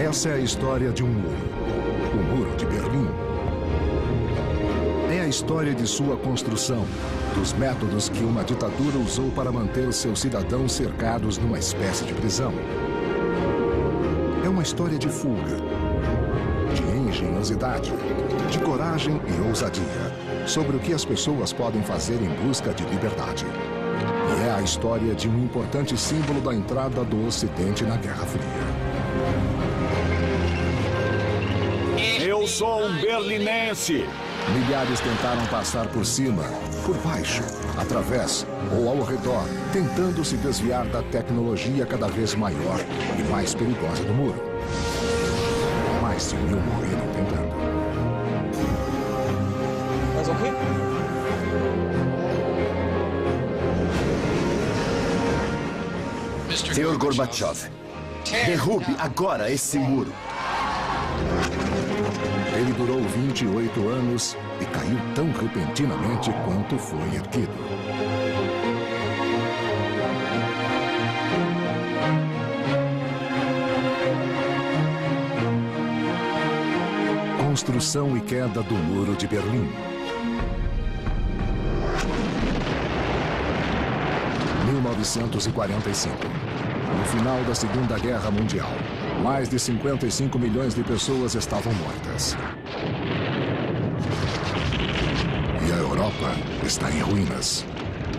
Essa é a história de um muro. O Muro de Berlim. É a história de sua construção, dos métodos que uma ditadura usou para manter seus cidadãos cercados numa espécie de prisão. É uma história de fuga, de engenhosidade, de coragem e ousadia, sobre o que as pessoas podem fazer em busca de liberdade. E é a história de um importante símbolo da entrada do Ocidente na Guerra Fria. Eu sou um berlinense. Milhares tentaram passar por cima, por baixo, através ou ao redor, tentando se desviar da tecnologia cada vez maior e mais perigosa do muro. Mais de 1000 morreram tentando. Mais um aqui? Senhor Gorbachev, derrube agora esse muro. Ele durou 28 anos e caiu tão repentinamente quanto foi erguido. Construção e queda do Muro de Berlim. 1945. No final da Segunda Guerra Mundial, mais de 55 milhões de pessoas estavam mortas. E a Europa está em ruínas.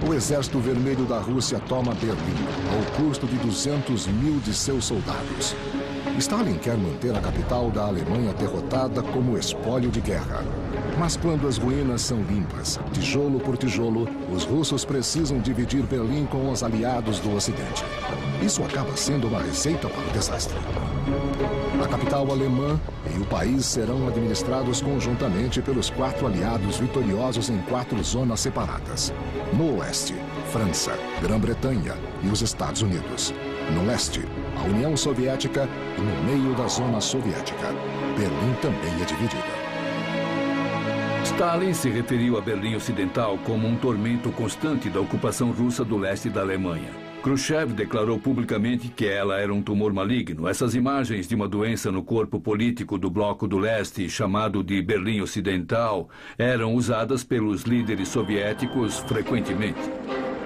O Exército Vermelho da Rússia toma Berlim, ao custo de 200 mil de seus soldados. Stalin quer manter a capital da Alemanha derrotada como espólio de guerra. Mas quando as ruínas são limpas, tijolo por tijolo, os russos precisam dividir Berlim com os aliados do Ocidente. Isso acaba sendo uma receita para o desastre. A capital alemã e o país serão administrados conjuntamente pelos 4 aliados vitoriosos em 4 zonas separadas. No oeste, França, Grã-Bretanha e os Estados Unidos. No leste, a União Soviética e no meio da zona soviética. Berlim também é dividida. Stalin se referiu a Berlim Ocidental como um tormento constante da ocupação russa do leste da Alemanha. Khrushchev declarou publicamente que ela era um tumor maligno. Essas imagens de uma doença no corpo político do Bloco do Leste, chamado de Berlim Ocidental, eram usadas pelos líderes soviéticos frequentemente.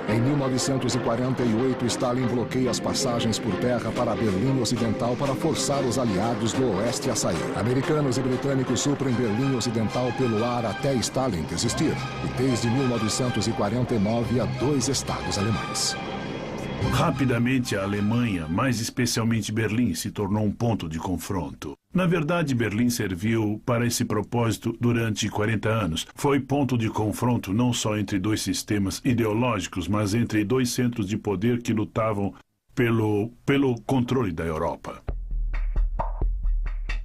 Em 1948, Stalin bloqueia as passagens por terra para Berlim Ocidental para forçar os aliados do oeste a sair. Americanos e britânicos suprem Berlim Ocidental pelo ar até Stalin desistir. E desde 1949 há 2 estados alemães. Rapidamente, a Alemanha, mais especialmente Berlim, se tornou um ponto de confronto. Na verdade, Berlim serviu para esse propósito durante 40 anos. Foi ponto de confronto não só entre 2 sistemas ideológicos, mas entre 2 centros de poder que lutavam pelo controle da Europa.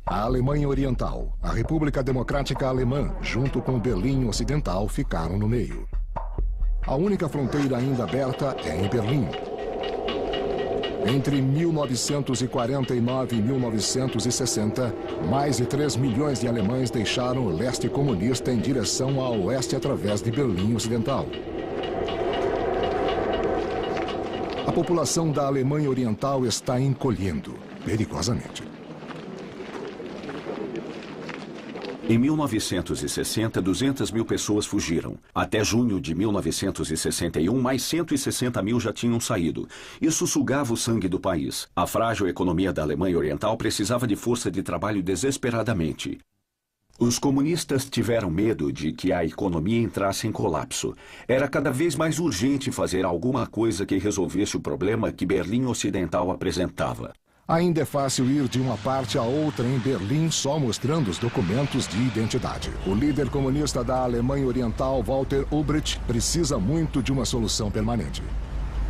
A Alemanha Oriental, a República Democrática Alemã, junto com Berlim Ocidental, ficaram no meio. A única fronteira ainda aberta é em Berlim. Entre 1949 e 1960, mais de 3 milhões de alemães deixaram o leste comunista em direção ao oeste através de Berlim Ocidental. A população da Alemanha Oriental está encolhendo, perigosamente. Em 1960, 200 mil pessoas fugiram. Até junho de 1961, mais 160 mil já tinham saído. Isso sugava o sangue do país. A frágil economia da Alemanha Oriental precisava de força de trabalho desesperadamente. Os comunistas tiveram medo de que a economia entrasse em colapso. Era cada vez mais urgente fazer alguma coisa que resolvesse o problema que Berlim Ocidental apresentava. Ainda é fácil ir de uma parte a outra em Berlim só mostrando os documentos de identidade. O líder comunista da Alemanha Oriental, Walter Ulbricht, precisa muito de uma solução permanente.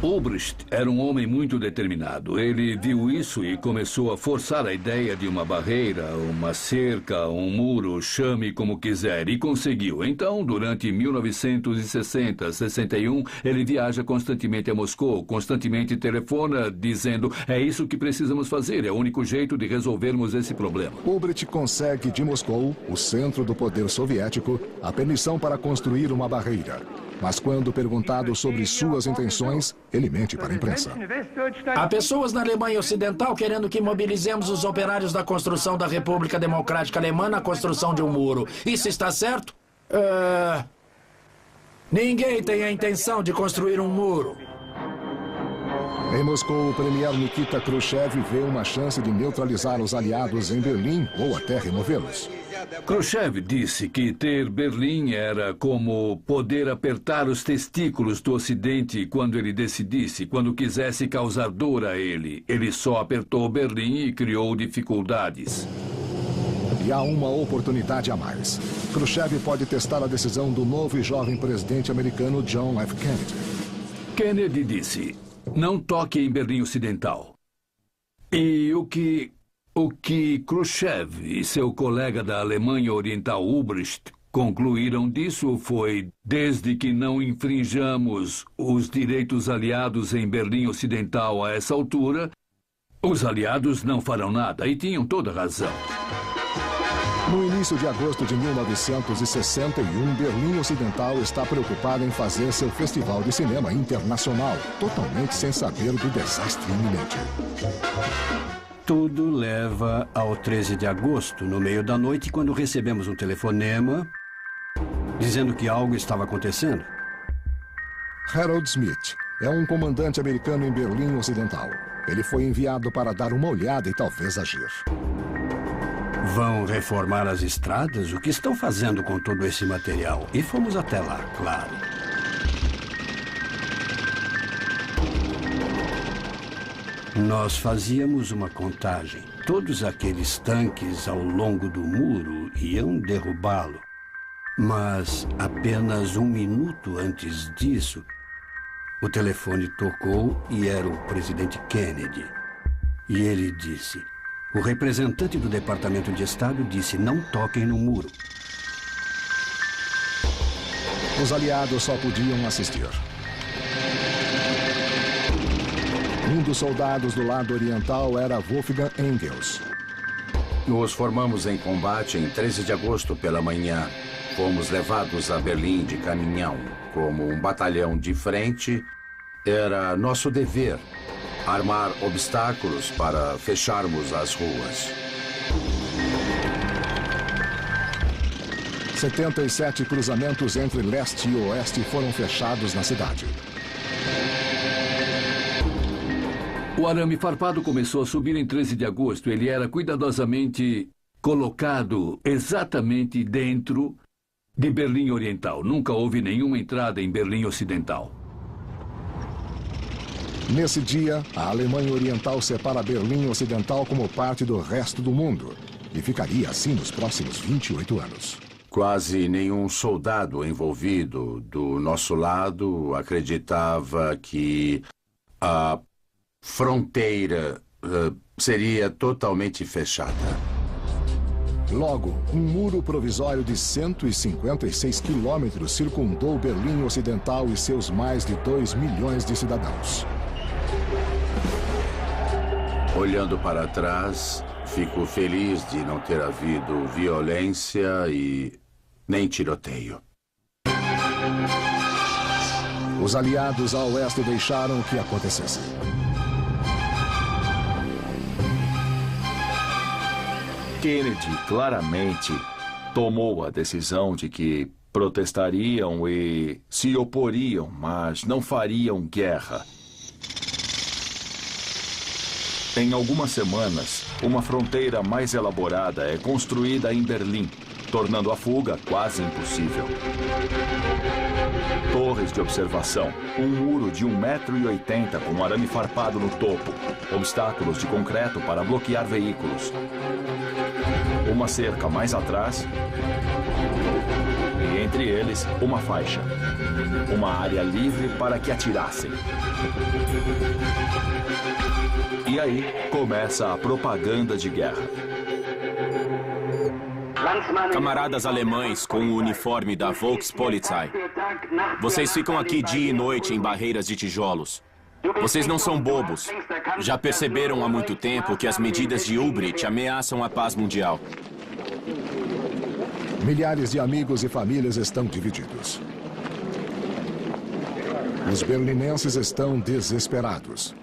Ulbricht era um homem muito determinado. Ele viu isso e começou a forçar a ideia de uma barreira, uma cerca, um muro, chame como quiser, e conseguiu. Então, durante 1960, 61, ele viaja constantemente a Moscou, constantemente telefona dizendo: é isso que precisamos fazer, é o único jeito de resolvermos esse problema. Ulbricht consegue de Moscou, o centro do poder soviético, a permissão para construir uma barreira. Mas quando perguntado sobre suas intenções, ele mente para a imprensa. Há pessoas na Alemanha Ocidental querendo que mobilizemos os operários da construção da República Democrática Alemã na construção de um muro. Isso está certo? Ninguém tem a intenção de construir um muro. Em Moscou, o premier Nikita Khrushchev vê uma chance de neutralizar os aliados em Berlim ou até removê-los. Khrushchev disse que ter Berlim era como poder apertar os testículos do Ocidente quando ele decidisse, quando quisesse causar dor a ele. Ele só apertou Berlim e criou dificuldades. E há uma oportunidade a mais. Khrushchev pode testar a decisão do novo e jovem presidente americano John F. Kennedy. Kennedy disse: não toque em Berlim Ocidental. E o que Khrushchev e seu colega da Alemanha Oriental Ulbricht concluíram disso foi: desde que não infringamos os direitos aliados em Berlim Ocidental a essa altura, os aliados não farão nada. E tinham toda razão. No início de agosto de 1961, Berlim Ocidental está preocupada em fazer seu festival de cinema internacional, totalmente sem saber do desastre iminente. Tudo leva ao 13 de agosto, no meio da noite, quando recebemos um telefonema dizendo que algo estava acontecendo. Harold Smith é um comandante americano em Berlim Ocidental. Ele foi enviado para dar uma olhada e talvez agir. Vão reformar as estradas? O que estão fazendo com todo esse material? E fomos até lá, claro. Nós fazíamos uma contagem. Todos aqueles tanques ao longo do muro iam derrubá-lo. Mas apenas um minuto antes disso, o telefone tocou e era o presidente Kennedy. E ele disse: o representante do Departamento de Estado disse: não toquem no muro. Os aliados só podiam assistir. Um dos soldados do lado oriental era Wolfgang Engels. Nos formamos em combate em 13 de agosto pela manhã. Fomos levados a Berlim de caminhão. Como um batalhão de frente, era nosso dever armar obstáculos para fecharmos as ruas. 77 cruzamentos entre leste e oeste foram fechados na cidade. O arame farpado começou a subir em 13 de agosto. Ele era cuidadosamente colocado exatamente dentro de Berlim Oriental. Nunca houve nenhuma entrada em Berlim Ocidental. Nesse dia, a Alemanha Oriental separa Berlim Ocidental como parte do resto do mundo. E ficaria assim nos próximos 28 anos. Quase nenhum soldado envolvido do nosso lado acreditava que a fronteira seria totalmente fechada. Logo, um muro provisório de 156 quilômetros circundou Berlim Ocidental e seus mais de 2 milhões de cidadãos. Olhando para trás, fico feliz de não ter havido violência e nem tiroteio. Os aliados a oeste deixaram que acontecesse. Kennedy claramente tomou a decisão de que protestariam e se oporiam, mas não fariam guerra. Em algumas semanas, uma fronteira mais elaborada é construída em Berlim, tornando a fuga quase impossível. Torres de observação, um muro de 1,80 m com arame farpado no topo, obstáculos de concreto para bloquear veículos. Uma cerca mais atrás e entre eles uma faixa. Uma área livre para que atirassem. E aí começa a propaganda de guerra. Camaradas alemães com o uniforme da Volkspolizei. Vocês ficam aqui dia e noite em barreiras de tijolos. Vocês não são bobos. Já perceberam há muito tempo que as medidas de Ulbricht ameaçam a paz mundial. Milhares de amigos e famílias estão divididos. Os berlinenses estão desesperados.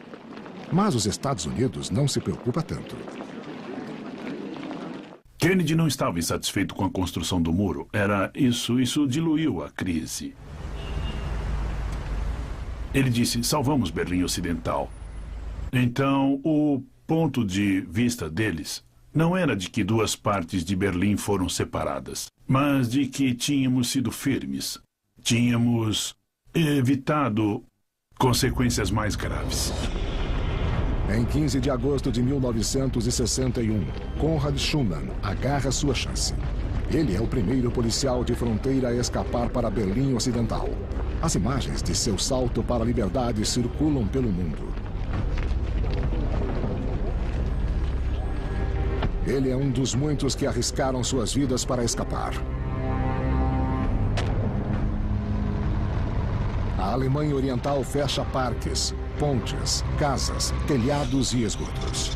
Mas os Estados Unidos não se preocupa tanto. Kennedy não estava insatisfeito com a construção do muro. Isso diluiu a crise. Ele disse, salvamos Berlim Ocidental. Então, o ponto de vista deles não era de que duas partes de Berlim foram separadas, mas de que tínhamos sido firmes. Tínhamos evitado consequências mais graves. Em 15 de agosto de 1961, Konrad Schumann agarra sua chance. Ele é o primeiro policial de fronteira a escapar para Berlim Ocidental. As imagens de seu salto para a liberdade circulam pelo mundo. Ele é um dos muitos que arriscaram suas vidas para escapar. A Alemanha Oriental fecha parques, pontes, casas, telhados e esgotos.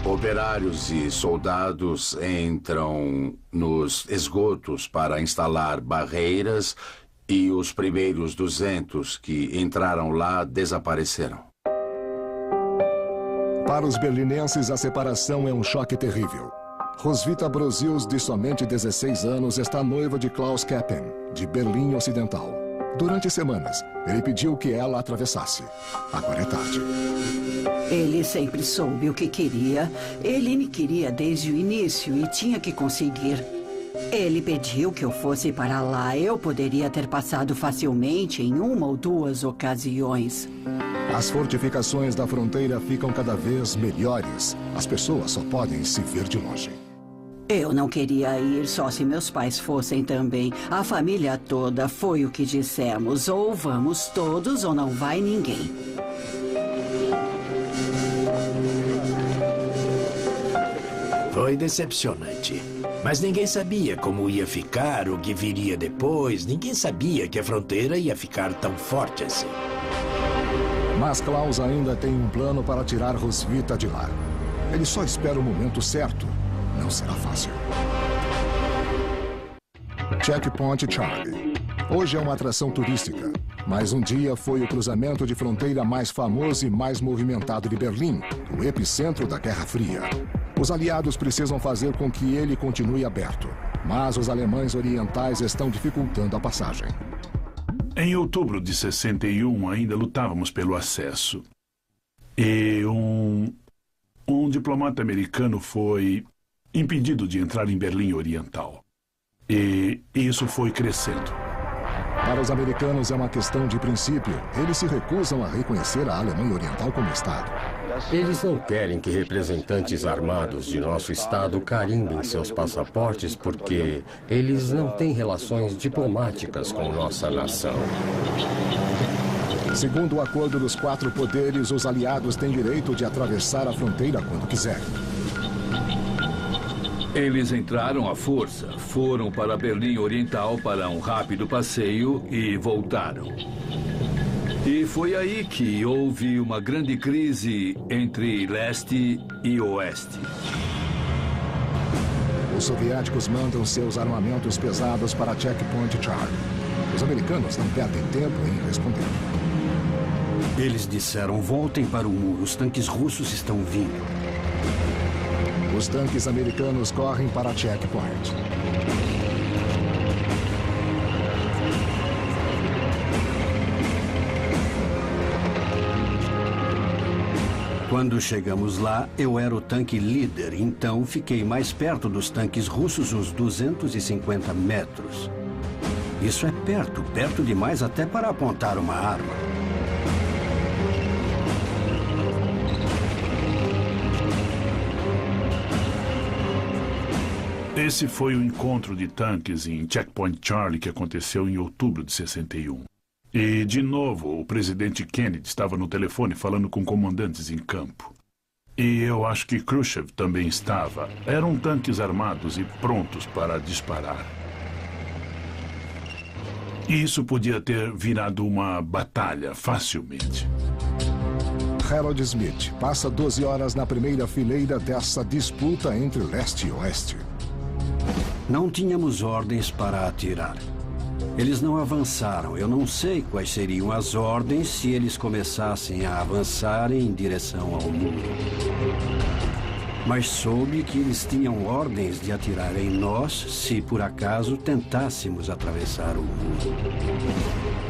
Operários e soldados entram nos esgotos para instalar barreiras e os primeiros 200 que entraram lá desapareceram. Para os berlinenses, a separação é um choque terrível. Roswitha Brosius, de somente 16 anos, está noiva de Klaus Keppen, de Berlim Ocidental. Durante semanas, ele pediu que ela atravessasse. Agora é tarde. Ele sempre soube o que queria. Ele me queria desde o início e tinha que conseguir. Ele pediu que eu fosse para lá. Eu poderia ter passado facilmente em uma ou duas ocasiões. As fortificações da fronteira ficam cada vez melhores. As pessoas só podem se ver de longe. Eu não queria ir só se meus pais fossem também. A família toda foi o que dissemos. Ou vamos todos ou não vai ninguém. Foi decepcionante. Mas ninguém sabia como ia ficar, o que viria depois. Ninguém sabia que a fronteira ia ficar tão forte assim. Mas Klaus ainda tem um plano para tirar Roswitha de lá. Ele só espera o momento certo. Não será fácil. Checkpoint Charlie. Hoje é uma atração turística, mas um dia foi o cruzamento de fronteira mais famoso e mais movimentado de Berlim, o epicentro da Guerra Fria. Os aliados precisam fazer com que ele continue aberto, mas os alemães orientais estão dificultando a passagem. Em outubro de 61, ainda lutávamos pelo acesso. E um diplomata americano foi impedido de entrar em Berlim Oriental. E isso foi crescendo. Para os americanos é uma questão de princípio. Eles se recusam a reconhecer a Alemanha Oriental como Estado. Eles não querem que representantes armados de nosso Estado carimbem seus passaportes porque eles não têm relações diplomáticas com nossa nação. Segundo o acordo dos 4 poderes, os aliados têm direito de atravessar a fronteira quando quiserem. Eles entraram à força, foram para Berlim Oriental para um rápido passeio e voltaram. E foi aí que houve uma grande crise entre leste e oeste. Os soviéticos mandam seus armamentos pesados para Checkpoint Charlie. Os americanos não perdem tempo em responder. Eles disseram, voltem para o muro, os tanques russos estão vindo. Os tanques americanos correm para Checkpoint. Quando chegamos lá, eu era o tanque líder, então fiquei mais perto dos tanques russos uns 250 metros. Isso é perto demais até para apontar uma arma. Esse foi o encontro de tanques em Checkpoint Charlie que aconteceu em outubro de 61. E, de novo, o presidente Kennedy estava no telefone falando com comandantes em campo. E eu acho que Khrushchev também estava. Eram tanques armados e prontos para disparar. E isso podia ter virado uma batalha facilmente. Harold Smith passa 12 horas na primeira fileira dessa disputa entre leste e oeste. Não tínhamos ordens para atirar. Eles não avançaram. Eu não sei quais seriam as ordens se eles começassem a avançar em direção ao muro. Mas soube que eles tinham ordens de atirar em nós se por acaso tentássemos atravessar o muro.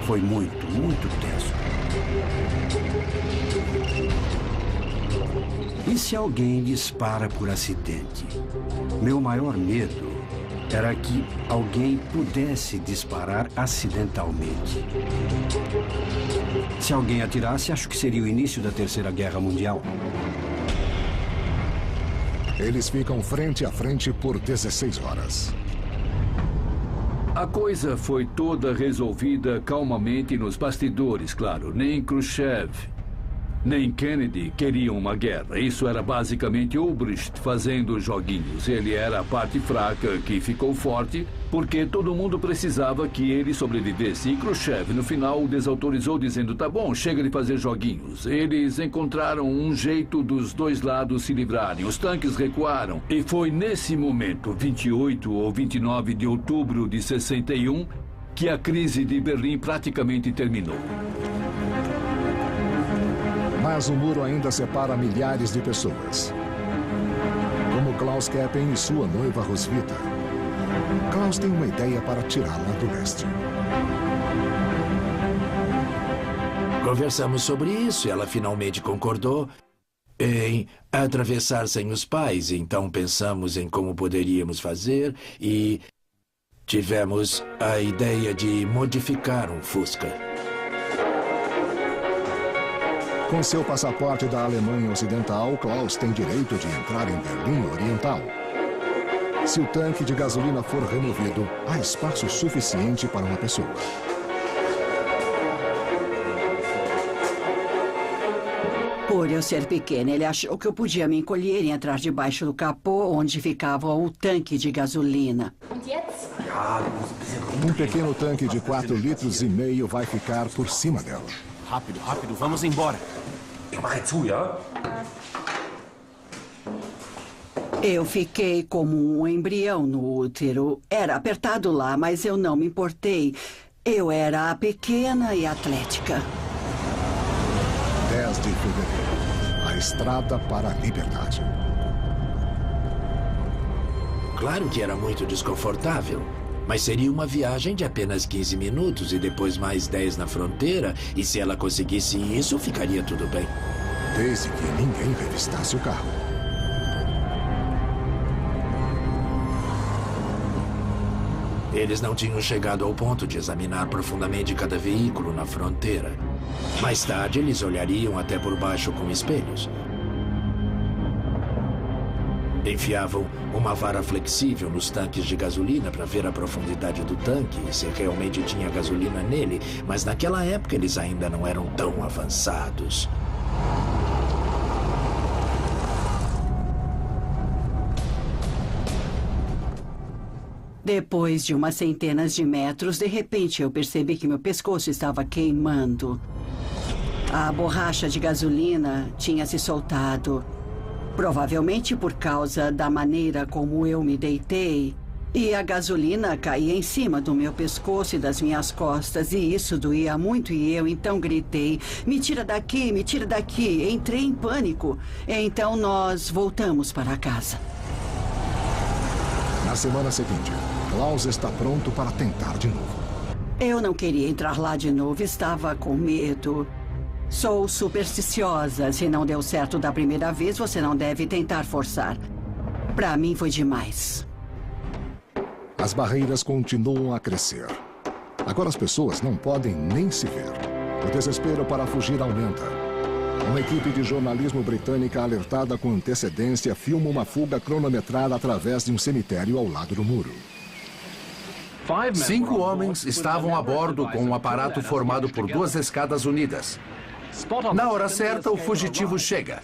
Foi muito, muito tenso. E se alguém dispara por acidente? Meu maior medo era que alguém pudesse disparar acidentalmente. Se alguém atirasse, acho que seria o início da Terceira Guerra Mundial. Eles ficam frente a frente por 16 horas. A coisa foi toda resolvida calmamente nos bastidores, claro. Nem Khrushchev, nem Kennedy queriam uma guerra. Isso era basicamente Ulbricht fazendo joguinhos. Ele era a parte fraca que ficou forte porque todo mundo precisava que ele sobrevivesse. E Khrushchev, no final, o desautorizou dizendo, tá bom, chega de fazer joguinhos. Eles encontraram um jeito dos dois lados se livrarem. Os tanques recuaram. E foi nesse momento, 28 ou 29 de outubro de 61, que a crise de Berlim praticamente terminou. Mas o muro ainda separa milhares de pessoas. Como Klaus Keppen e sua noiva Roswitha. Klaus tem uma ideia para tirá-la do leste. Conversamos sobre isso e ela finalmente concordou em atravessar sem os pais. Então pensamos em como poderíamos fazer e tivemos a ideia de modificar um Fusca. Com seu passaporte da Alemanha Ocidental, Klaus tem direito de entrar em Berlim Oriental. Se o tanque de gasolina for removido, há espaço suficiente para uma pessoa. Por eu ser pequena, ele achou que eu podia me encolher e entrar debaixo do capô, onde ficava o tanque de gasolina. Um pequeno tanque de 4,5 litros vai ficar por cima dela. Rápido, rápido, vamos embora. Eu fiquei como um embrião no útero. Era apertado lá, mas eu não me importei. Eu era a pequena e atlética. 10 de fevereiro. A estrada para a liberdade. Claro que era muito desconfortável. Mas seria uma viagem de apenas 15 minutos e depois mais 10 na fronteira. E se ela conseguisse isso, ficaria tudo bem. Desde que ninguém revistasse o carro. Eles não tinham chegado ao ponto de examinar profundamente cada veículo na fronteira. Mais tarde, eles olhariam até por baixo com espelhos. Enfiavam uma vara flexível nos tanques de gasolina para ver a profundidade do tanque e se realmente tinha gasolina nele, mas naquela época eles ainda não eram tão avançados. Depois de umas centenas de metros, de repente eu percebi que meu pescoço estava queimando. A borracha de gasolina tinha se soltado. Provavelmente por causa da maneira como eu me deitei. E a gasolina caía em cima do meu pescoço e das minhas costas. E isso doía muito e eu então gritei, me tira daqui, me tira daqui. Entrei em pânico. Então nós voltamos para casa. Na semana seguinte, Klaus está pronto para tentar de novo. Eu não queria entrar lá de novo, estava com medo. Sou supersticiosa. Se não deu certo da primeira vez, você não deve tentar forçar. Para mim foi demais. As barreiras continuam a crescer. Agora as pessoas não podem nem se ver. O desespero para fugir aumenta. Uma equipe de jornalismo britânica alertada com antecedência filma uma fuga cronometrada através de um cemitério ao lado do muro. 5 homens estavam a bordo com um aparato formado por 2 escadas unidas. Na hora certa, o fugitivo chega.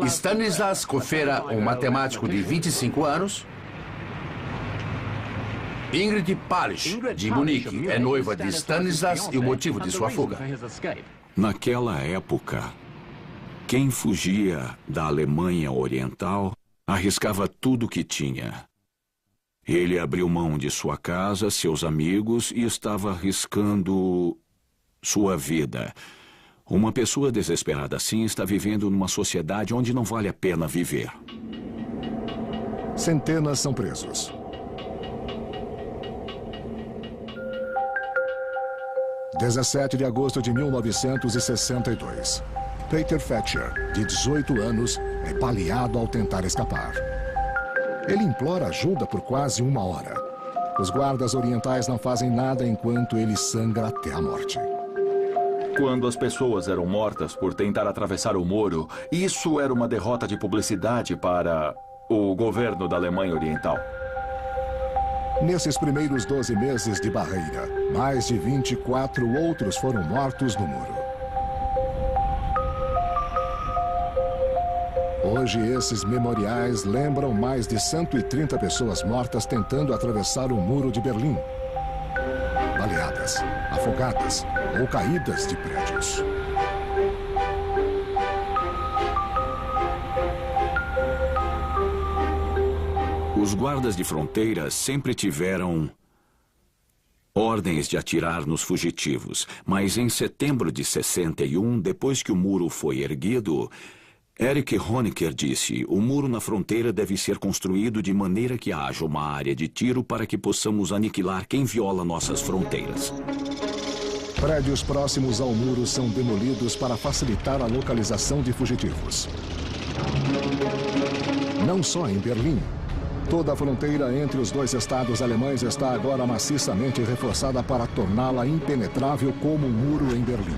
Stanislas Kofera, um matemático de 25 anos. Ingrid Palisch, de Munique, é noiva de Stanislas e o motivo de sua fuga. Naquela época, Quem fugia da Alemanha Oriental arriscava tudo o que tinha. Ele abriu mão de sua casa, seus amigos e estava arriscando sua vida. Uma pessoa desesperada assim está vivendo numa sociedade onde não vale a pena viver. Centenas são presos. – 17 de agosto de 1962. Peter Thatcher, de 18 anos, é baleado ao tentar escapar. Ele implora ajuda por quase 1 hora. Os guardas orientais não fazem nada enquanto ele sangra até a morte. Quando as pessoas eram mortas por tentar atravessar o muro, isso era uma derrota de publicidade para o governo da Alemanha Oriental. Nesses primeiros 12 meses de barreira, mais de 24 outros foram mortos no muro. Hoje, esses memoriais lembram mais de 130 pessoas mortas tentando atravessar o muro de Berlim. Baleadas, afogadas ou caídas de prédios. Os guardas de fronteira sempre tiveram ordens de atirar nos fugitivos, mas em setembro de 61, depois que o muro foi erguido, Erich Honecker disse: o muro na fronteira deve ser construído de maneira que haja uma área de tiro para que possamos aniquilar quem viola nossas fronteiras. Prédios próximos ao muro são demolidos para facilitar a localização de fugitivos. Não só em Berlim. Toda a fronteira entre os dois estados alemães está agora maciçamente reforçada para torná-la impenetrável como um muro em Berlim.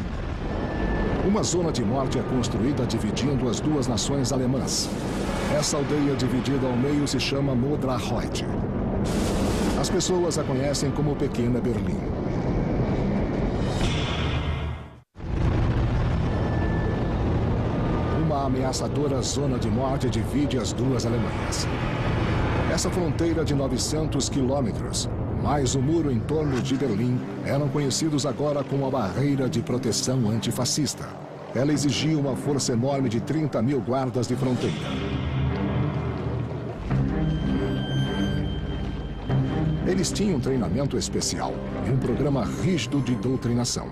Uma zona de morte é construída dividindo as duas nações alemãs. Essa aldeia dividida ao meio se chama Modrahut. As pessoas a conhecem como Pequena Berlim. Uma ameaçadora zona de morte divide as duas Alemanhas. Essa fronteira de 900 quilômetros, mais o muro em torno de Berlim, eram conhecidos agora como a Barreira de Proteção Antifascista. Ela exigia uma força enorme de 30 mil guardas de fronteira. Eles tinham treinamento especial e um programa rígido de doutrinação.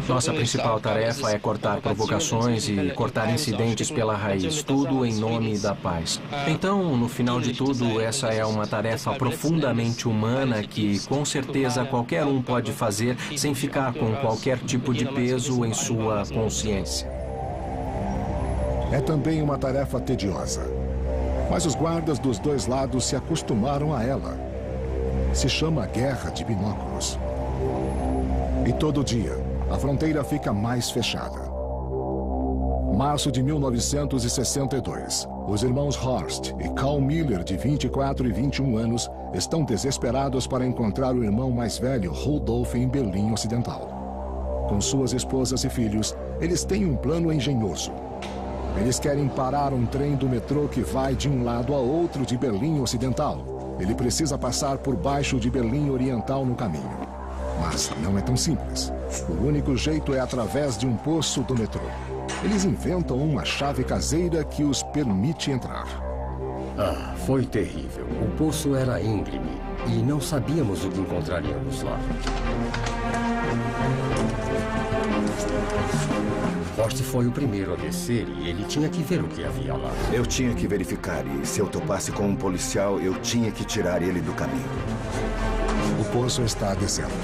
Nossa principal tarefa é cortar provocações e cortar incidentes pela raiz, tudo em nome da paz. Então, no final de tudo, essa é uma tarefa profundamente humana que, com certeza, qualquer um pode fazer sem ficar com qualquer tipo de peso em sua consciência. É também uma tarefa tediosa, mas os guardas dos dois lados se acostumaram a ela. Se chama Guerra de Binóculos. E todo dia, a fronteira fica mais fechada. Março de 1962. Os irmãos Horst e Karl Miller, de 24 e 21 anos, estão desesperados para encontrar o irmão mais velho, Rudolf, em Berlim Ocidental. Com suas esposas e filhos, eles têm um plano engenhoso. Eles querem parar um trem do metrô que vai de um lado a outro de Berlim Ocidental. Ele precisa passar por baixo de Berlim Oriental no caminho. Mas não é tão simples. O único jeito é através de um poço do metrô. Eles inventam uma chave caseira que os permite entrar. Ah, foi terrível. O poço era íngreme e não sabíamos o que encontraríamos lá. Horst foi o primeiro a descer e ele tinha que ver o que havia lá. Eu tinha que verificar e se eu topasse com um policial, eu tinha que tirar ele do caminho. O poço está deserto.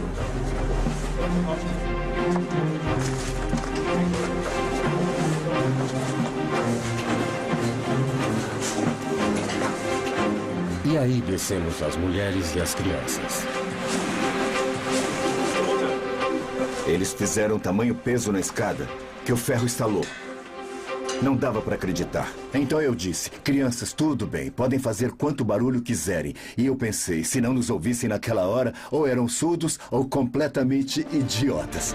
E aí descemos as mulheres e as crianças. Eles fizeram tamanho peso na escada que o ferro estalou. Não dava para acreditar. Então eu disse: crianças, tudo bem, podem fazer quanto barulho quiserem. E eu pensei, se não nos ouvissem naquela hora, ou eram surdos ou completamente idiotas.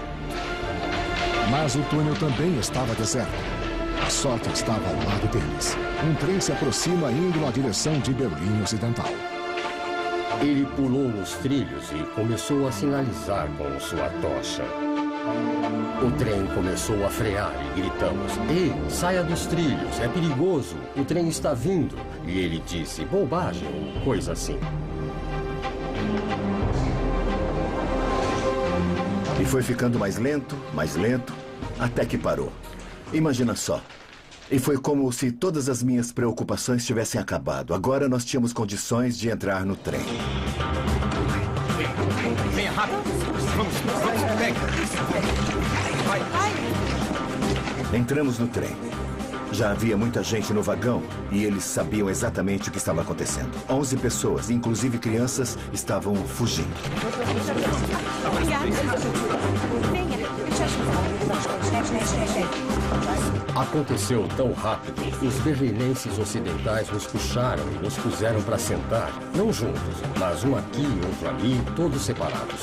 Mas o túnel também estava deserto. A sorte estava ao lado deles. Um trem se aproxima indo na direção de Berlim Ocidental. Ele pulou nos trilhos e começou a sinalizar com sua tocha. O trem começou a frear e gritamos: "Ei, saia dos trilhos, é perigoso, o trem está vindo." E ele disse: "Bobagem," ou coisa assim. E foi ficando mais lento, até que parou. Imagina só. E foi como se todas as minhas preocupações tivessem acabado. Agora nós tínhamos condições de entrar no trem. Venha rápido. Vamos, pega. Entramos no trem. Já havia muita gente no vagão e eles sabiam exatamente o que estava acontecendo. 11 pessoas, inclusive crianças, estavam fugindo. Aconteceu tão rápido, os berlinenses ocidentais nos puxaram e nos puseram para sentar, não juntos, mas um aqui e outro ali, todos separados.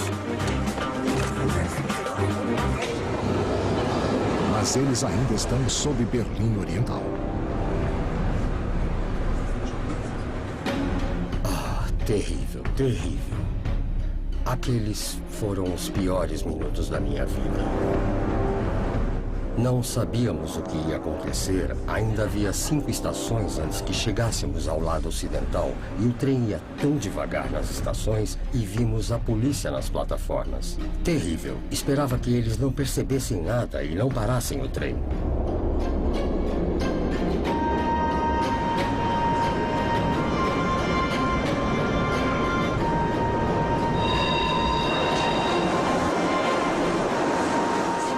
Mas eles ainda estão sob Berlim Oriental. Ah, terrível, terrível. Aqueles foram os piores minutos da minha vida. Não sabíamos o que ia acontecer. Ainda havia 5 estações antes que chegássemos ao lado ocidental. E o trem ia tão devagar nas estações e vimos a polícia nas plataformas. Terrível. Esperava que eles não percebessem nada e não parassem o trem.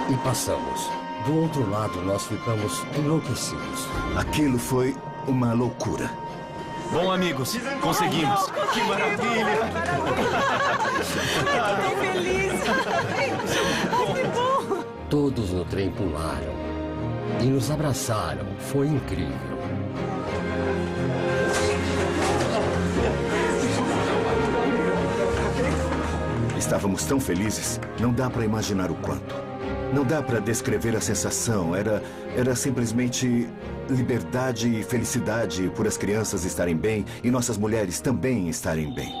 E passamos. Do outro lado, nós ficamos enlouquecidos. Aquilo foi uma loucura. Bom, amigos, conseguimos. Que maravilha! Ai, tô tão feliz. Ai, que bom. Todos no trem pularam e nos abraçaram. Foi incrível. Estávamos tão felizes, não dá para imaginar o quanto. Não dá para descrever a sensação. Era simplesmente liberdade e felicidade por as crianças estarem bem e nossas mulheres também estarem bem.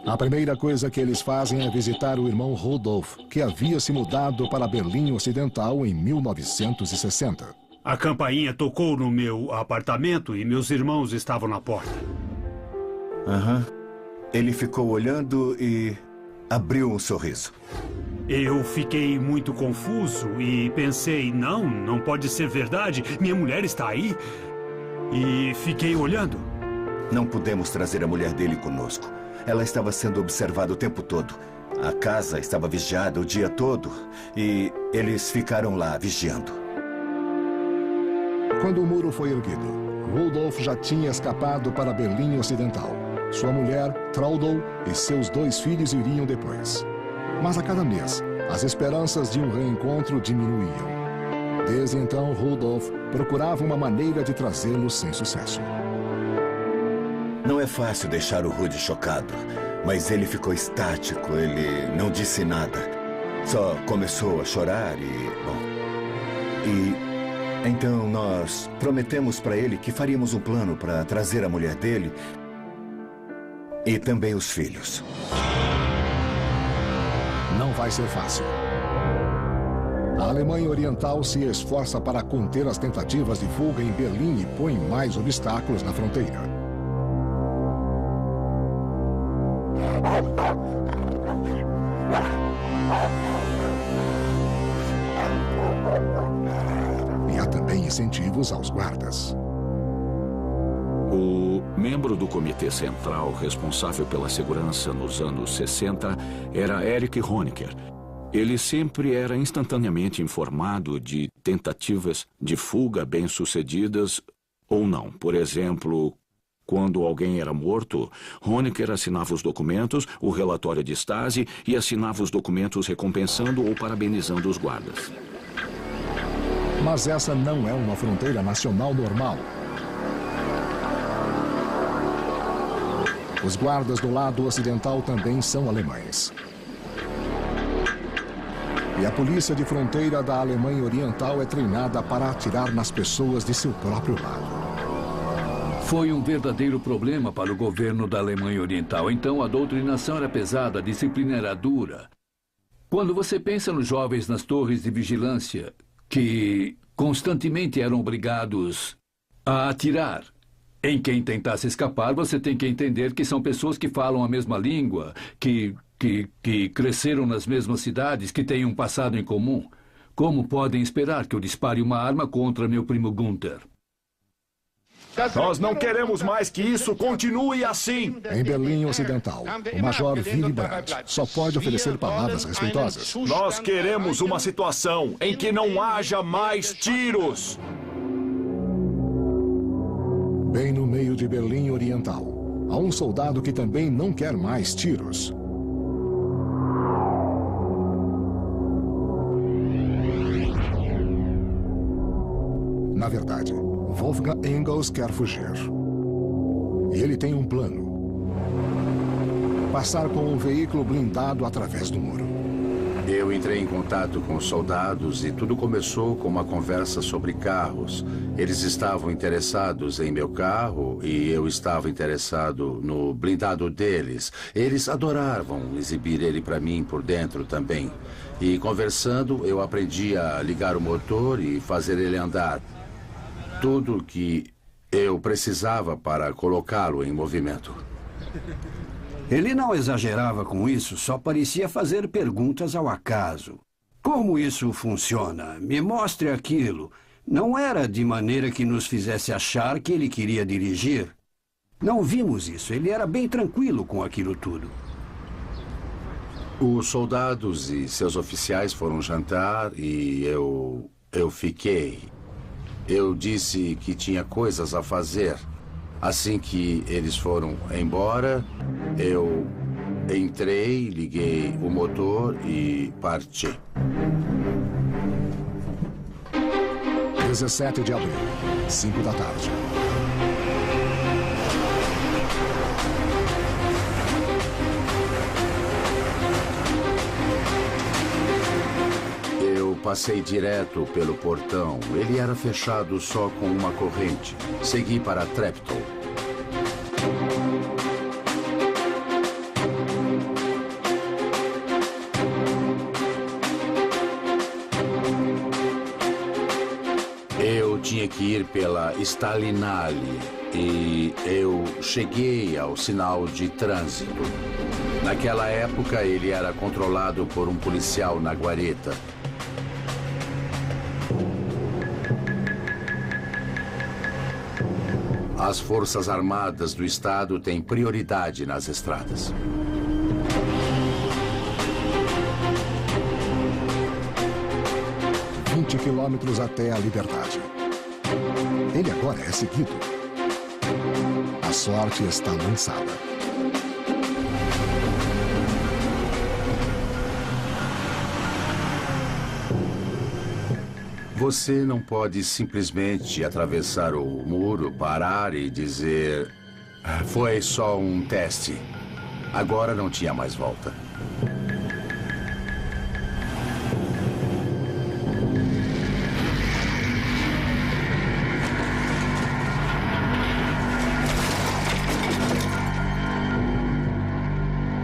A primeira coisa que eles fazem é visitar o irmão Rudolf, que havia se mudado para Berlim Ocidental em 1960. A campainha tocou no meu apartamento e meus irmãos estavam na porta. Ele ficou olhando e abriu um sorriso. Eu fiquei muito confuso e pensei, não pode ser verdade, minha mulher está aí. E fiquei olhando. Não pudemos trazer a mulher dele conosco. Ela estava sendo observada o tempo todo. A casa estava vigiada o dia todo e eles ficaram lá vigiando. Quando o muro foi erguido, Rudolf já tinha escapado para Berlim Ocidental. Sua mulher, Traudl, e seus 2 filhos iriam depois. Mas a cada mês, as esperanças de um reencontro diminuíam. Desde então, Rudolf procurava uma maneira de trazê-lo sem sucesso. Não é fácil deixar o Rudy chocado, mas ele ficou estático, ele não disse nada. Só começou a chorar então nós prometemos para ele que faríamos um plano para trazer a mulher dele e também os filhos. Não vai ser fácil. A Alemanha Oriental se esforça para conter as tentativas de fuga em Berlim e põe mais obstáculos na fronteira. E há também incentivos aos guardas. O membro do Comitê Central responsável pela segurança nos anos 60 era Erich Honecker. Ele sempre era instantaneamente informado de tentativas de fuga bem-sucedidas ou não. Por exemplo, quando alguém era morto, Honecker assinava os documentos, o relatório de Stasi e assinava os documentos recompensando ou parabenizando os guardas. Mas essa não é uma fronteira nacional normal. Os guardas do lado ocidental também são alemães. E a polícia de fronteira da Alemanha Oriental é treinada para atirar nas pessoas de seu próprio lado. Foi um verdadeiro problema para o governo da Alemanha Oriental. Então, a doutrinação era pesada, a disciplina era dura. Quando você pensa nos jovens nas torres de vigilância, que constantemente eram obrigados a atirar em quem tentasse escapar, você tem que entender que são pessoas que falam a mesma língua, que cresceram nas mesmas cidades, que têm um passado em comum. Como podem esperar que eu dispare uma arma contra meu primo Gunther? Nós não queremos mais que isso continue assim. Em Berlim Ocidental, o Major Willy Brandt só pode oferecer palavras respeitosas. Nós queremos uma situação em que não haja mais tiros. Bem no meio de Berlim Oriental, há um soldado que também não quer mais tiros. Na verdade, Wolfgang Engels quer fugir. E ele tem um plano: passar com um veículo blindado através do muro. Eu entrei em contato com os soldados e tudo começou com uma conversa sobre carros. Eles estavam interessados em meu carro e eu estava interessado no blindado deles. Eles adoravam exibir ele para mim por dentro também. E conversando, eu aprendi a ligar o motor e fazer ele andar. Tudo que eu precisava para colocá-lo em movimento. Ele não exagerava com isso, só parecia fazer perguntas ao acaso. Como isso funciona? Me mostre aquilo. Não era de maneira que nos fizesse achar que ele queria dirigir. Não vimos isso. Ele era bem tranquilo com aquilo tudo. Os soldados e seus oficiais foram jantar e eu fiquei. Eu disse que tinha coisas a fazer. Assim que eles foram embora, eu entrei, liguei o motor e parti. 17 de abril, 5 da tarde. Eu passei direto pelo portão. Ele era fechado só com uma corrente. Segui para Treptow. Eu tinha que ir pela Stalinale e eu cheguei ao sinal de trânsito. Naquela época, ele era controlado por um policial na guarita. As Forças Armadas do Estado têm prioridade nas estradas. Quilômetros até a liberdade. Ele agora é seguido. A sorte está lançada. Você não pode simplesmente atravessar o muro, parar e dizer: foi só um teste. Agora não tinha mais volta.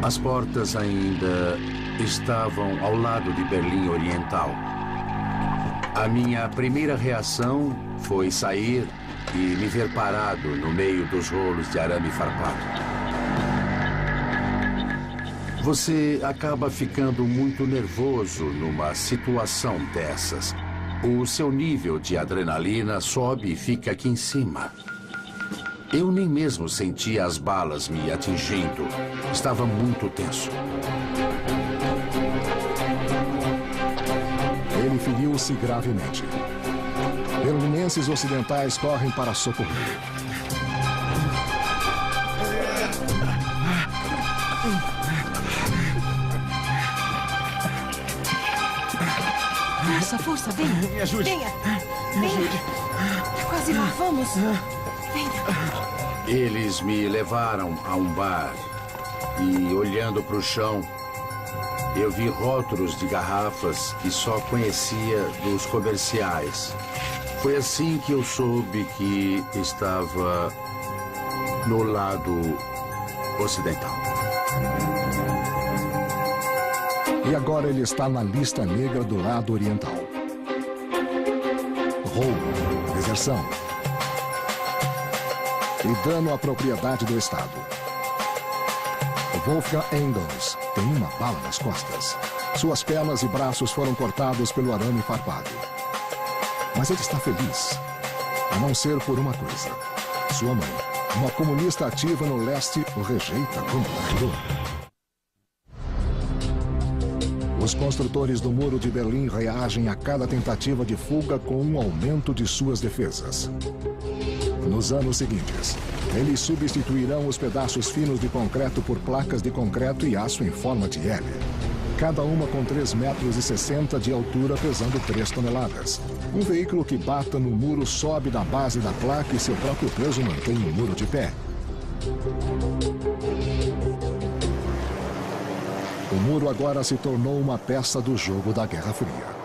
As portas ainda estavam ao lado de Berlim Oriental. A minha primeira reação foi sair e me ver parado no meio dos rolos de arame farpado. Você acaba ficando muito nervoso numa situação dessas. O seu nível de adrenalina sobe e fica aqui em cima. Eu nem mesmo sentia as balas me atingindo. Estava muito tenso. Ele feriu-se gravemente. Berlinenses ocidentais correm para socorrer. Força, venha. Me ajude. Venha. Me ajude. Quase lá, vamos. Eles me levaram a um bar e, olhando para o chão, eu vi rótulos de garrafas que só conhecia dos comerciais. Foi assim que eu soube que estava no lado ocidental. E agora ele está na lista negra do lado oriental. Roubo, deserção e dano à propriedade do Estado. Wolfgang Engels tem uma bala nas costas. Suas pernas e braços foram cortados pelo arame farpado. Mas ele está feliz, a não ser por uma coisa. Sua mãe, uma comunista ativa no leste, o rejeita como traidor. Os construtores do Muro de Berlim reagem a cada tentativa de fuga com um aumento de suas defesas. Nos anos seguintes, eles substituirão os pedaços finos de concreto por placas de concreto e aço em forma de L. Cada uma com 3,60 metros de altura, pesando 3 toneladas. Um veículo que bata no muro sobe da base da placa e seu próprio peso mantém o muro de pé. O muro agora se tornou uma peça do jogo da Guerra Fria.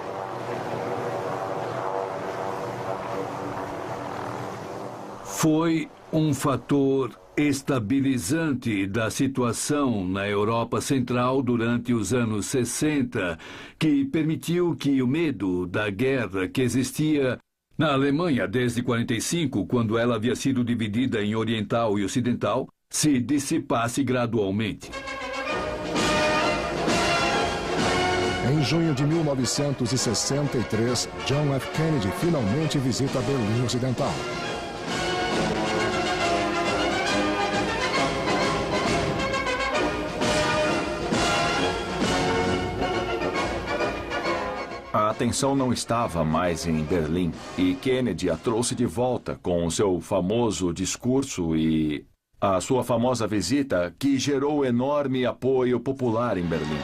Foi um fator estabilizante da situação na Europa Central durante os anos 60, que permitiu que o medo da guerra que existia na Alemanha desde 45, quando ela havia sido dividida em oriental e ocidental, se dissipasse gradualmente. Em junho de 1963, John F. Kennedy finalmente visita Berlim Ocidental. A atenção não estava mais em Berlim e Kennedy a trouxe de volta com o seu famoso discurso e a sua famosa visita que gerou enorme apoio popular em Berlim.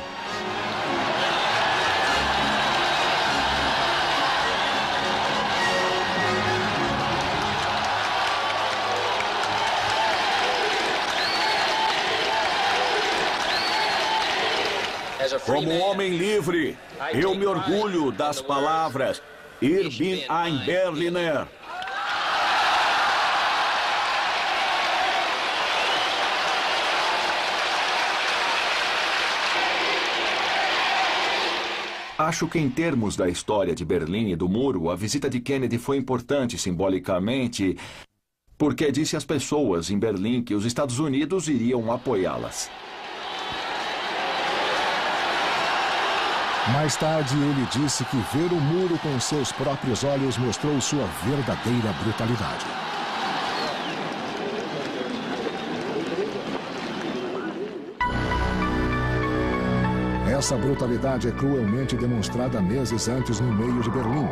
Como homem livre, eu me orgulho das palavras Ich bin ein Berliner. Acho que em termos da história de Berlim e do Muro, a visita de Kennedy foi importante simbolicamente, porque disse às pessoas em Berlim que os Estados Unidos iriam apoiá-las. Mais tarde, ele disse que ver o muro com seus próprios olhos mostrou sua verdadeira brutalidade. Essa brutalidade é cruelmente demonstrada meses antes no meio de Berlim.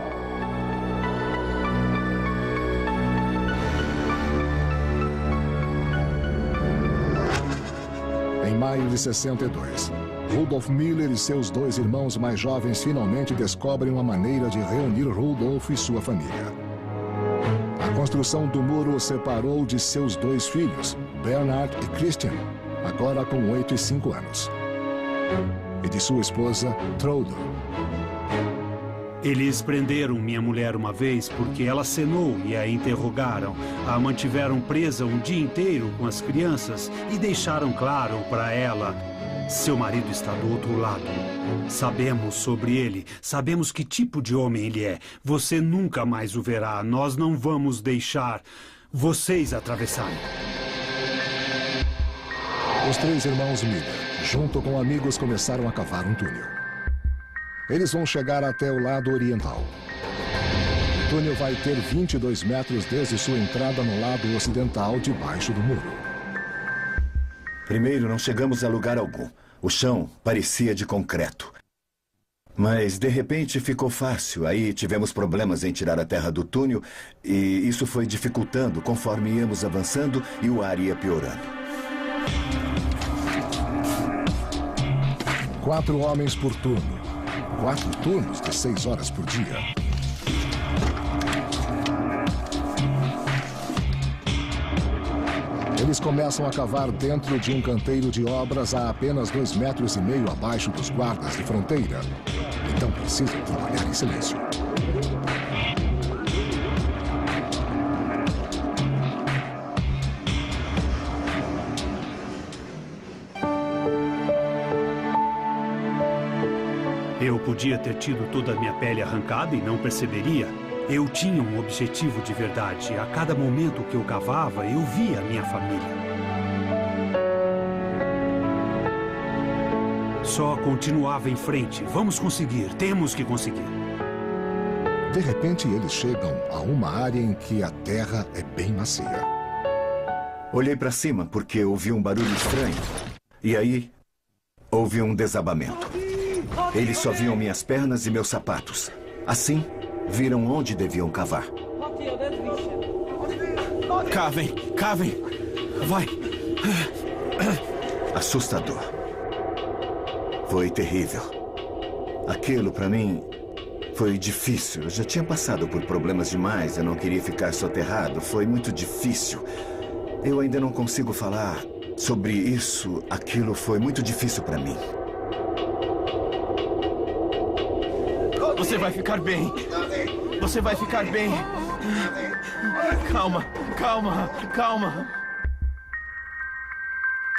Em maio de 62, Rudolf Miller e seus 2 irmãos mais jovens finalmente descobrem uma maneira de reunir Rudolf e sua família. A construção do muro o separou de seus 2 filhos, Bernhard e Christian, agora com 8 e 5 anos, e de sua esposa, Trude. Eles prenderam minha mulher uma vez porque ela acenou e a interrogaram. A mantiveram presa um dia inteiro com as crianças e deixaram claro para ela: seu marido está do outro lado. Sabemos sobre ele, sabemos que tipo de homem ele é. Você nunca mais o verá. Nós não vamos deixar vocês atravessarem. Os 3 irmãos Miller, junto com amigos, começaram a cavar um túnel. Eles vão chegar até o lado oriental. O túnel vai ter 22 metros desde sua entrada no lado ocidental, debaixo do muro. Primeiro, não chegamos a lugar algum. O chão parecia de concreto. Mas, de repente, ficou fácil. Aí tivemos problemas em tirar a terra do túnel e isso foi dificultando conforme íamos avançando e o ar ia piorando. 4 homens por turno. 4 turnos de 6 horas por dia. Eles começam a cavar dentro de um canteiro de obras a apenas 2,5 metros abaixo dos guardas de fronteira. Então precisam trabalhar em silêncio. Eu podia ter tido toda a minha pele arrancada e não perceberia. Eu tinha um objetivo de verdade. A cada momento que eu cavava, eu via a minha família. Só continuava em frente. Vamos conseguir. Temos que conseguir. De repente, eles chegam a uma área em que a terra é bem macia. Olhei para cima porque ouvi um barulho estranho. E aí, houve um desabamento. Eles só viam minhas pernas e meus sapatos. Assim, viram onde deviam cavar. Cavem, cavem. Vai. Assustador. Foi terrível. Aquilo, para mim, foi difícil. Eu já tinha passado por problemas demais. Eu não queria ficar soterrado. Foi muito difícil. Eu ainda não consigo falar sobre isso. Aquilo foi muito difícil para mim. Você vai ficar bem. Você vai ficar bem. Calma, calma, calma.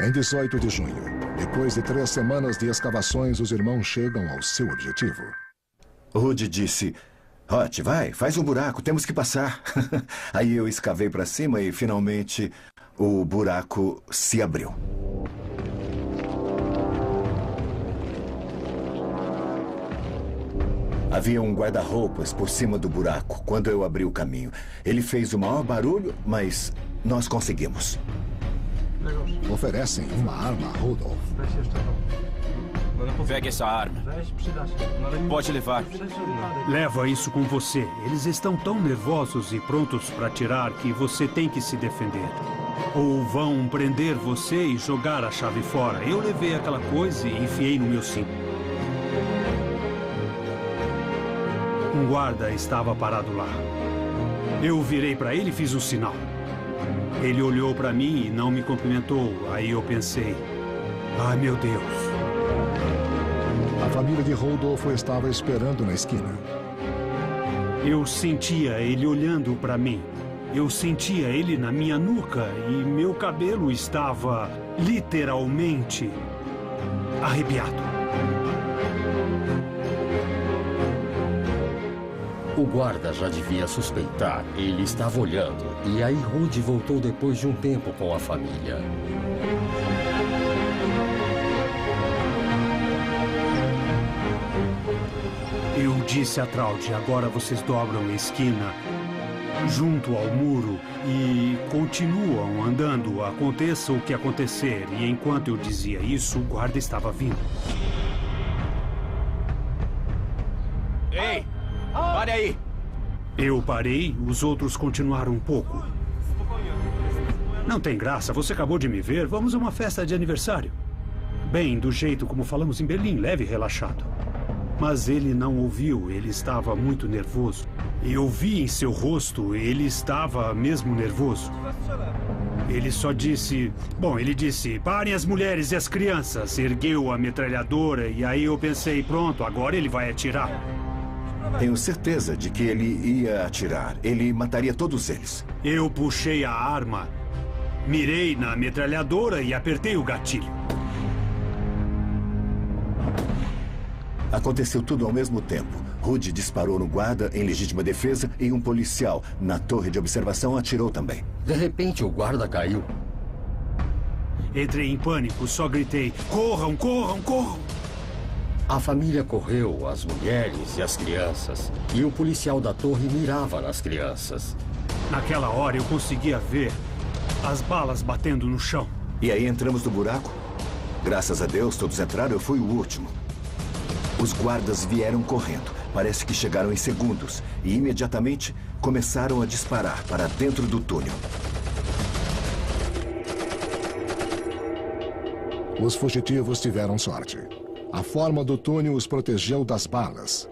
Em 18 de junho, depois de 3 semanas de escavações, os irmãos chegam ao seu objetivo. Rudy disse, Hot, vai, faz um buraco, temos que passar. Aí eu escavei para cima e, finalmente, o buraco se abriu. Havia um guarda-roupas por cima do buraco quando eu abri o caminho. Ele fez o maior barulho, mas nós conseguimos. Oferecem uma arma a Rudolph. Pegue essa arma. Pode levar. Leva isso com você. Eles estão tão nervosos e prontos para atirar que você tem que se defender. Ou vão prender você e jogar a chave fora. Eu levei aquela coisa e enfiei no meu cinto. Um guarda estava parado lá. Eu virei para ele e fiz um sinal. Ele olhou para mim e não me cumprimentou. Aí eu pensei, ai meu Deus. A família de Rodolfo estava esperando na esquina. Eu sentia ele olhando para mim. Eu sentia ele na minha nuca e meu cabelo estava literalmente arrepiado. O guarda já devia suspeitar. Ele estava olhando. E aí Rudy voltou depois de um tempo com a família. Eu disse a Traud, agora vocês dobram a esquina junto ao muro e continuam andando, aconteça o que acontecer. E enquanto eu dizia isso, o guarda estava vindo. Ei! Pare aí! Eu parei, os outros continuaram um pouco. Não tem graça, você acabou de me ver. Vamos a uma festa de aniversário. Bem, do jeito como falamos em Berlim, leve e relaxado. Mas ele não ouviu, ele estava muito nervoso. Eu vi em seu rosto, ele estava mesmo nervoso. Ele só disse... Bom, ele disse, parem as mulheres e as crianças. Ergueu a metralhadora e aí eu pensei, pronto, agora ele vai atirar. Tenho certeza de que ele ia atirar. Ele mataria todos eles. Eu puxei a arma, mirei na metralhadora e apertei o gatilho. Aconteceu tudo ao mesmo tempo. Rudy disparou no guarda em legítima defesa e um policial na torre de observação atirou também. De repente, o guarda caiu. Entrei em pânico, só gritei, corram, corram, corram! A família correu, as mulheres e as crianças. E o policial da torre mirava nas crianças. Naquela hora eu conseguia ver as balas batendo no chão. E aí entramos no buraco. Graças a Deus, todos entraram, eu fui o último. Os guardas vieram correndo. Parece que chegaram em segundos. E imediatamente começaram a disparar para dentro do túnel. Os fugitivos tiveram sorte. A forma do túnel os protegeu das balas.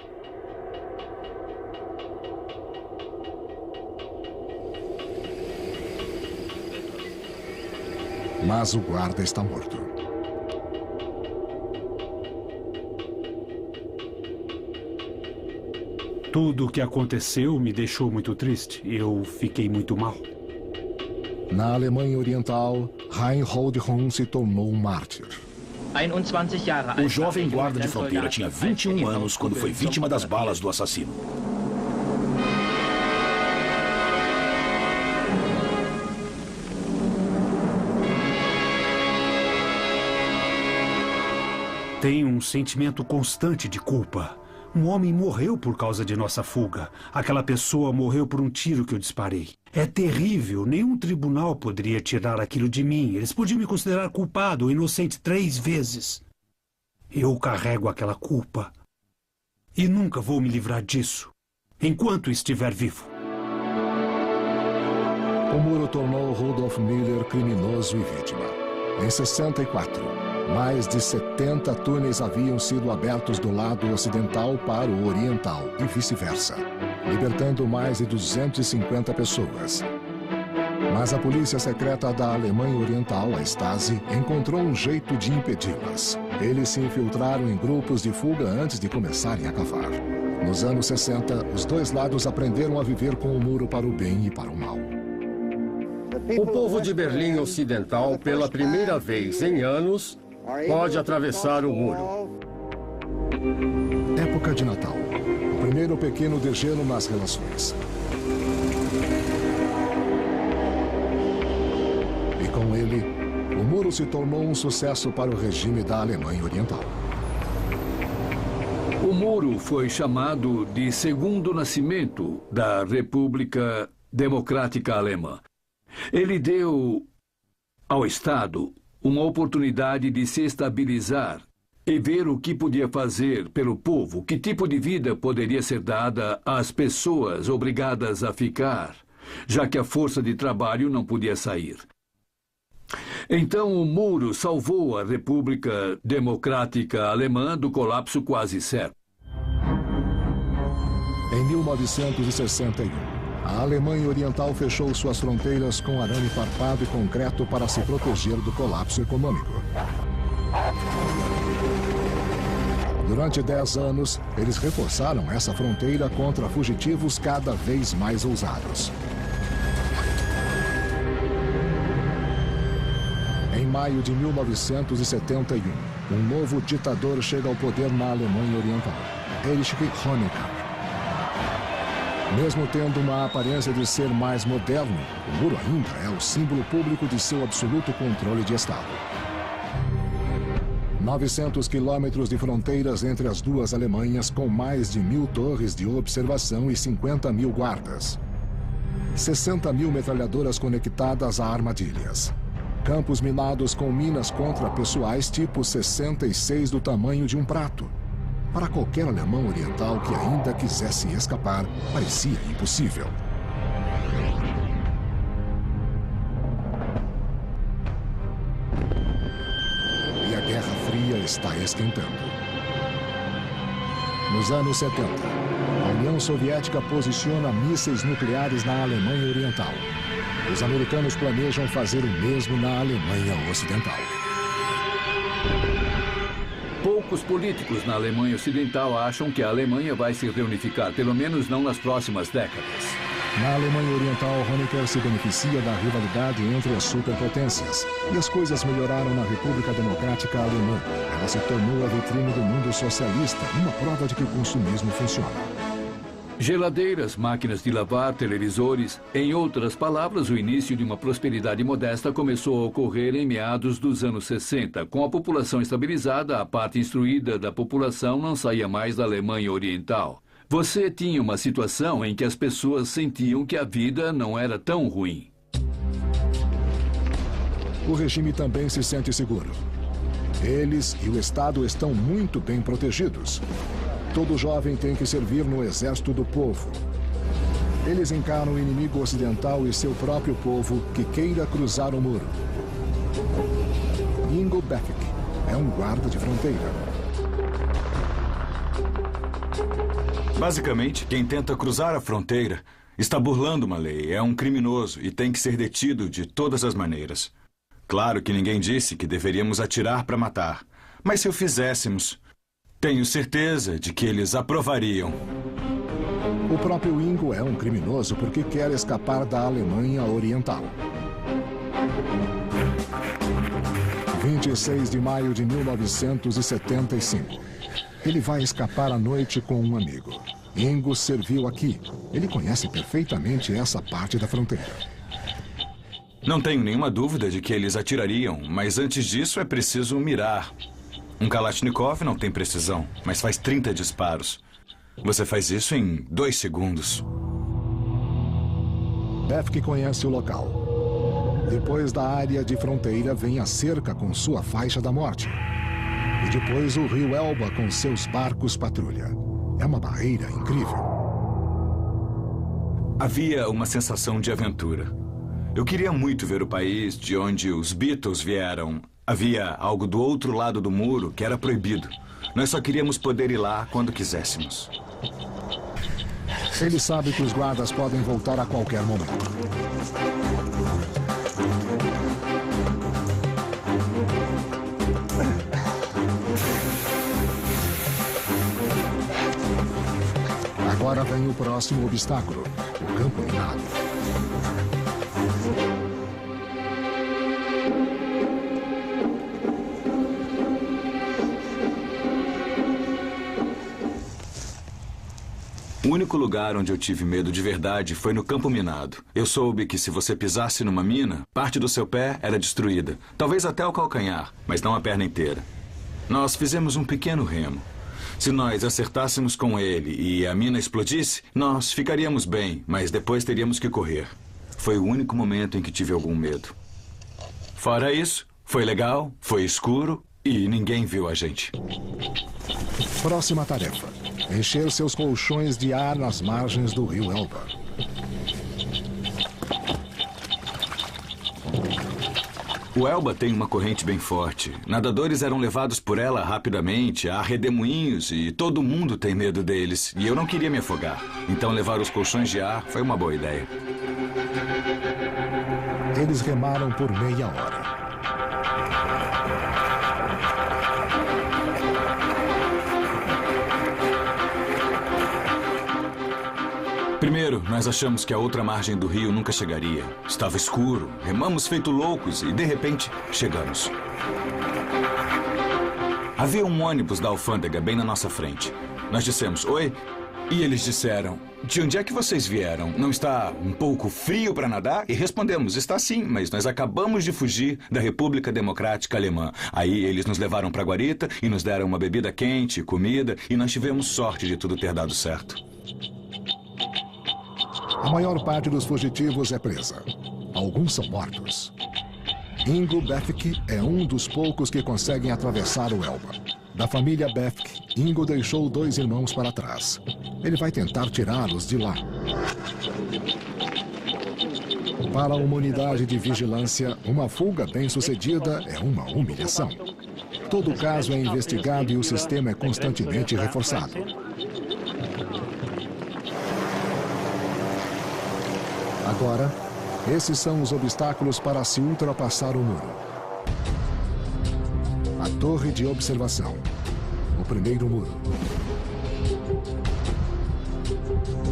Mas o guarda está morto. Tudo o que aconteceu me deixou muito triste. Eu fiquei muito mal. Na Alemanha Oriental, Reinhold Hund se tornou um mártir. O jovem guarda de fronteira tinha 21 anos quando foi vítima das balas do assassino. Tenho um sentimento constante de culpa. Um homem morreu por causa de nossa fuga. Aquela pessoa morreu por um tiro que eu disparei. É terrível. Nenhum tribunal poderia tirar aquilo de mim. Eles podiam me considerar culpado ou inocente 3 vezes. Eu carrego aquela culpa. E nunca vou me livrar disso, enquanto estiver vivo. O muro tornou Rudolf Miller criminoso e vítima. Em 64, mais de 70 túneis haviam sido abertos do lado ocidental para o oriental e vice-versa, libertando mais de 250 pessoas. Mas a polícia secreta da Alemanha Oriental, a Stasi, encontrou um jeito de impedi-las. Eles se infiltraram em grupos de fuga antes de começarem a cavar. Nos anos 60, os dois lados aprenderam a viver com o muro para o bem e para o mal. O povo de Berlim Ocidental, pela primeira vez em anos, pode atravessar o muro. Época de Natal. O primeiro pequeno degelo nas relações. E com ele, o muro se tornou um sucesso para o regime da Alemanha Oriental. O muro foi chamado de segundo nascimento da República Democrática Alemã. Ele deu ao Estado uma oportunidade de se estabilizar e ver o que podia fazer pelo povo, que tipo de vida poderia ser dada às pessoas obrigadas a ficar, já que a força de trabalho não podia sair. Então o muro salvou a República Democrática Alemã do colapso quase certo. Em 1961, a Alemanha Oriental fechou suas fronteiras com arame farpado e concreto para se proteger do colapso econômico. Durante 10 anos, eles reforçaram essa fronteira contra fugitivos cada vez mais ousados. Em maio de 1971, um novo ditador chega ao poder na Alemanha Oriental, Erich Honecker. Mesmo tendo uma aparência de ser mais moderno, o muro ainda é o símbolo público de seu absoluto controle de Estado. 900 quilômetros de fronteiras entre as duas Alemanhas, com mais de 1.000 torres de observação e 50 mil guardas. 60 mil metralhadoras conectadas a armadilhas. Campos minados com minas contrapessoais tipo 66 do tamanho de um prato. Para qualquer alemão oriental que ainda quisesse escapar, parecia impossível. E a Guerra Fria está esquentando. Nos anos 70, a União Soviética posiciona mísseis nucleares na Alemanha Oriental. Os americanos planejam fazer o mesmo na Alemanha Ocidental. Poucos políticos na Alemanha Ocidental acham que a Alemanha vai se reunificar, pelo menos não nas próximas décadas. Na Alemanha Oriental, Honecker se beneficia da rivalidade entre as superpotências. E as coisas melhoraram na República Democrática Alemã. Ela se tornou a vitrine do mundo socialista, uma prova de que o consumismo funciona. Geladeiras, máquinas de lavar, televisores. Em outras palavras, o início de uma prosperidade modesta começou a ocorrer em meados dos anos 60. Com a população estabilizada, a parte instruída da população não saía mais da Alemanha Oriental. Você tinha uma situação em que as pessoas sentiam que a vida não era tão ruim. O regime também se sente seguro. Eles e o Estado estão muito bem protegidos. Todo jovem tem que servir no exército do povo. Eles encaram o inimigo ocidental e seu próprio povo que queira cruzar o muro. Ingo Beckett é um guarda de fronteira. Basicamente, quem tenta cruzar a fronteira está burlando uma lei, é um criminoso e tem que ser detido de todas as maneiras. Claro que ninguém disse que deveríamos atirar para matar, mas se o fizéssemos, tenho certeza de que eles aprovariam. O próprio Ingo é um criminoso porque quer escapar da Alemanha Oriental. 26 de maio de 1975. Ele vai escapar à noite com um amigo. Ingo serviu aqui. Ele conhece perfeitamente essa parte da fronteira. Não tenho nenhuma dúvida de que eles atirariam, mas antes disso é preciso mirar. Um Kalashnikov não tem precisão, mas faz 30 disparos. Você faz isso em 2 segundos. Befk conhece o local. Depois da área de fronteira vem a cerca com sua faixa da morte. E depois o rio Elba com seus barcos patrulha. É uma barreira incrível. Havia uma sensação de aventura. Eu queria muito ver o país de onde os Beatles vieram. Havia algo do outro lado do muro que era proibido. Nós só queríamos poder ir lá quando quiséssemos. Ele sabe que os guardas podem voltar a qualquer momento. Agora vem o próximo obstáculo, o campo minado. O único lugar onde eu tive medo de verdade foi no campo minado. Eu soube que se você pisasse numa mina, parte do seu pé era destruída. Talvez até o calcanhar, mas não a perna inteira. Nós fizemos um pequeno remo. Se nós acertássemos com ele e a mina explodisse, nós ficaríamos bem, mas depois teríamos que correr. Foi o único momento em que tive algum medo. Fora isso, foi legal, foi escuro e ninguém viu a gente. Próxima tarefa: encher seus colchões de ar nas margens do rio Elba. O Elba tem uma corrente bem forte. Nadadores eram levados por ela rapidamente, há redemoinhos e todo mundo tem medo deles. E eu não queria me afogar. Então levar os colchões de ar foi uma boa ideia. Eles remaram por meia hora. Primeiro, nós achamos que a outra margem do rio nunca chegaria. Estava escuro, remamos feito loucos e, de repente, chegamos. Havia um ônibus da alfândega bem na nossa frente. Nós dissemos, oi, e eles disseram, de onde é que vocês vieram? Não está um pouco frio para nadar? E respondemos, está sim, mas nós acabamos de fugir da República Democrática Alemã. Aí eles nos levaram para a guarita e nos deram uma bebida quente, comida, e nós tivemos sorte de tudo ter dado certo. A maior parte dos fugitivos é presa. Alguns são mortos. Ingo Befk é um dos poucos que conseguem atravessar o Elba. Da família Befk, Ingo deixou 2 irmãos para trás. Ele vai tentar tirá-los de lá. Para uma unidade de vigilância, uma fuga bem-sucedida é uma humilhação. Todo caso é investigado e o sistema é constantemente reforçado. Agora, esses são os obstáculos para se ultrapassar o muro. A torre de observação. O primeiro muro.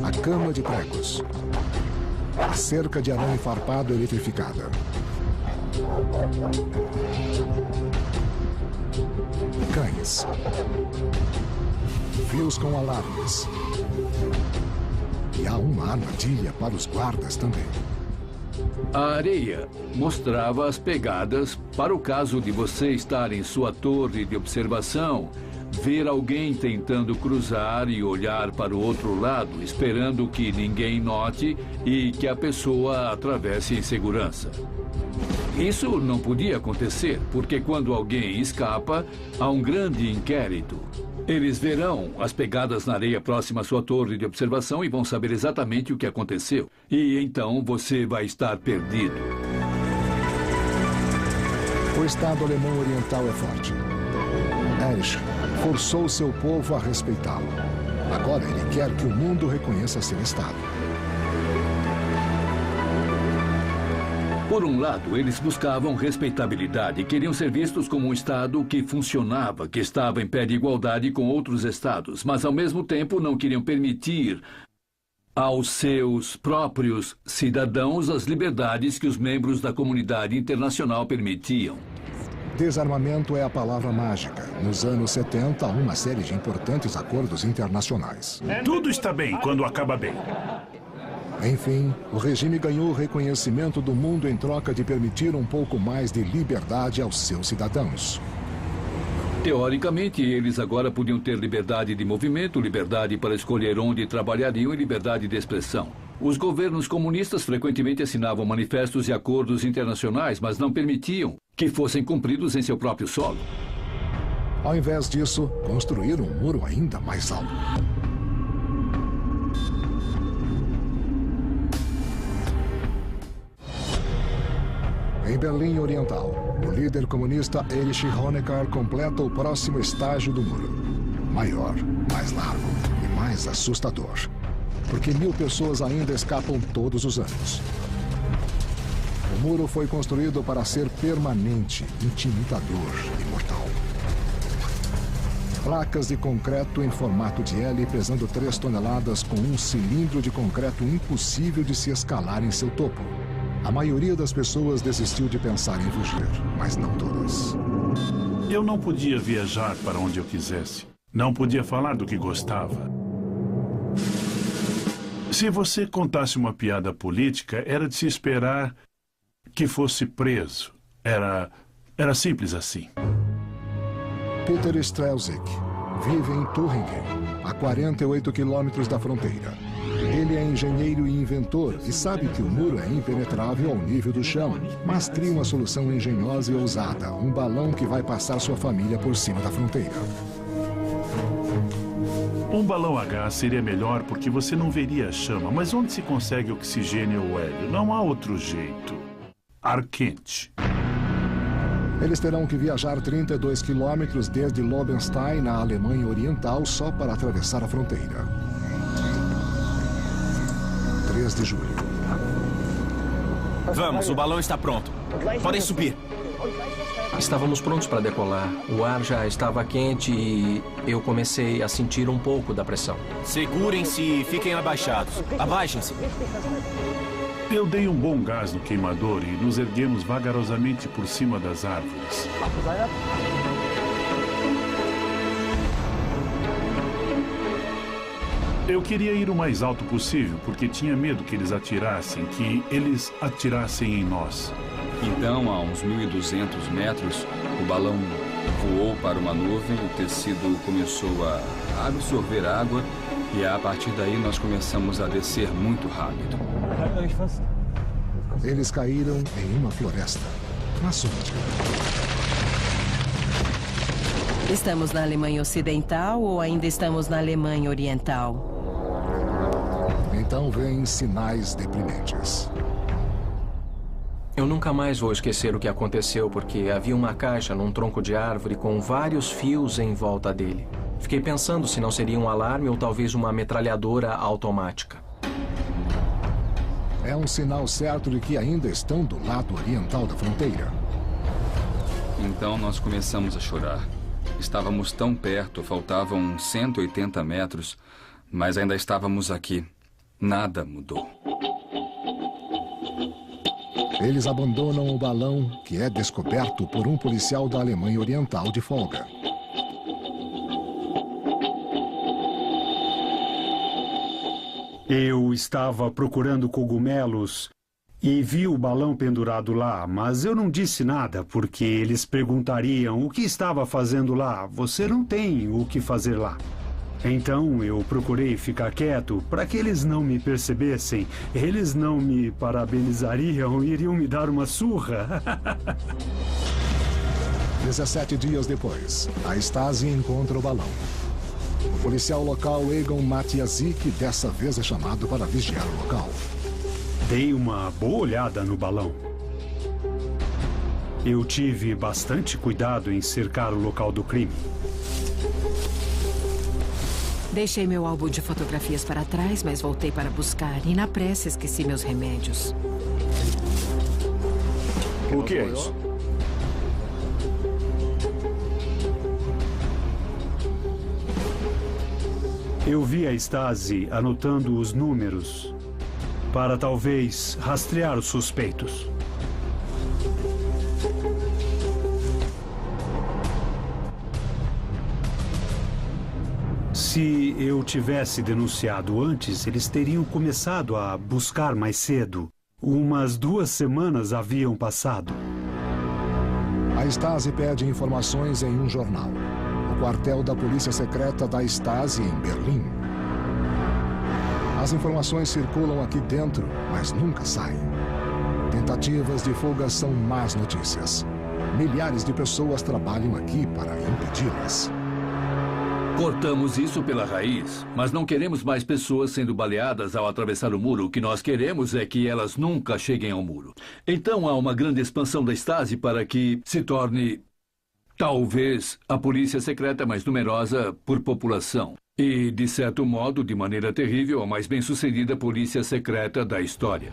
A cama de pregos. A cerca de arame farpado eletrificada. Cães. Fios com alarmes. E há uma armadilha para os guardas também. A areia mostrava as pegadas para o caso de você estar em sua torre de observação, ver alguém tentando cruzar e olhar para o outro lado, esperando que ninguém note e que a pessoa atravesse em segurança. Isso não podia acontecer, porque quando alguém escapa, há um grande inquérito. Eles verão as pegadas na areia próxima à sua torre de observação e vão saber exatamente o que aconteceu. E então você vai estar perdido. O Estado alemão oriental é forte. Erich forçou seu povo a respeitá-lo. Agora ele quer que o mundo reconheça seu Estado. Por um lado, eles buscavam respeitabilidade e queriam ser vistos como um Estado que funcionava, que estava em pé de igualdade com outros Estados, mas ao mesmo tempo não queriam permitir aos seus próprios cidadãos as liberdades que os membros da comunidade internacional permitiam. Desarmamento é a palavra mágica. Nos anos 70, há uma série de importantes acordos internacionais. Tudo está bem quando acaba bem. Enfim, o regime ganhou o reconhecimento do mundo em troca de permitir um pouco mais de liberdade aos seus cidadãos. Teoricamente, eles agora podiam ter liberdade de movimento, liberdade para escolher onde trabalhariam e liberdade de expressão. Os governos comunistas frequentemente assinavam manifestos e acordos internacionais, mas não permitiam que fossem cumpridos em seu próprio solo. Ao invés disso, construíram um muro ainda mais alto. Em Berlim Oriental, o líder comunista Erich Honecker completa o próximo estágio do muro. Maior, mais largo e mais assustador. Porque 1000 pessoas ainda escapam todos os anos. O muro foi construído para ser permanente, intimidador e mortal. Placas de concreto em formato de L pesando 3 toneladas com um cilindro de concreto impossível de se escalar em seu topo. A maioria das pessoas desistiu de pensar em fugir, mas não todas. Eu não podia viajar para onde eu quisesse. Não podia falar do que gostava. Se você contasse uma piada política, era de se esperar que fosse preso. Era simples assim. Peter Strelzik vive em Thüringen, a 48 quilômetros da fronteira. Ele é engenheiro e inventor e sabe que o muro é impenetrável ao nível do chão, mas cria uma solução engenhosa e ousada, um balão que vai passar sua família por cima da fronteira. Um balão a gás seria melhor porque você não veria a chama, mas onde se consegue oxigênio ou hélio? Não há outro jeito. Ar quente. Eles terão que viajar 32 quilômetros desde Lobenstein, na Alemanha Oriental, só para atravessar a fronteira. 3 de julho. Vamos, o balão está pronto. Podem subir. Estávamos prontos para decolar. O ar já estava quente e eu comecei a sentir um pouco da pressão. Segurem-se e fiquem abaixados. Abaixem-se. Eu dei um bom gás no queimador e nos erguemos vagarosamente por cima das árvores. Eu queria ir o mais alto possível, porque tinha medo que eles atirassem em nós. Então, a uns 1.200 metros, o balão voou para uma nuvem, o tecido começou a absorver água e a partir daí nós começamos a descer muito rápido. Eles caíram em uma floresta, mas onde? Estamos na Alemanha Ocidental ou ainda estamos na Alemanha Oriental? Então vêm sinais deprimentes. Eu nunca mais vou esquecer o que aconteceu, porque havia uma caixa num tronco de árvore com vários fios em volta dele. Fiquei pensando se não seria um alarme ou talvez uma metralhadora automática. É um sinal certo de que ainda estão do lado oriental da fronteira. Então nós começamos a chorar. Estávamos tão perto, faltavam 180 metros, mas ainda estávamos aqui. Nada mudou. Eles abandonam o balão, que é descoberto por um policial da Alemanha Oriental de folga. Eu estava procurando cogumelos e vi o balão pendurado lá, mas eu não disse nada, porque eles perguntariam o que estava fazendo lá. Você não tem o que fazer lá. Então eu procurei ficar quieto para que eles não me percebessem. Eles não me parabenizariam, iriam me dar uma surra. 17 dias depois, a Stasi encontra o balão. O policial local Egon Matiasik dessa vez é chamado para vigiar o local. Dei uma boa olhada no balão. Eu tive bastante cuidado em cercar o local do crime. Deixei meu álbum de fotografias para trás, mas voltei para buscar. E na pressa esqueci meus remédios. O que é isso? Eu vi a Stasi anotando os números para talvez rastrear os suspeitos. Se eu tivesse denunciado antes, eles teriam começado a buscar mais cedo. Umas 2 semanas haviam passado. A Stasi pede informações em um jornal. O quartel da polícia secreta da Stasi em Berlim. As informações circulam aqui dentro, mas nunca saem. Tentativas de fuga são más notícias. Milhares de pessoas trabalham aqui para impedi-las. Cortamos isso pela raiz, mas não queremos mais pessoas sendo baleadas ao atravessar o muro. O que nós queremos é que elas nunca cheguem ao muro. Então há uma grande expansão da Stasi para que se torne, talvez, a polícia secreta mais numerosa por população. E, de certo modo, de maneira terrível, a mais bem-sucedida polícia secreta da história.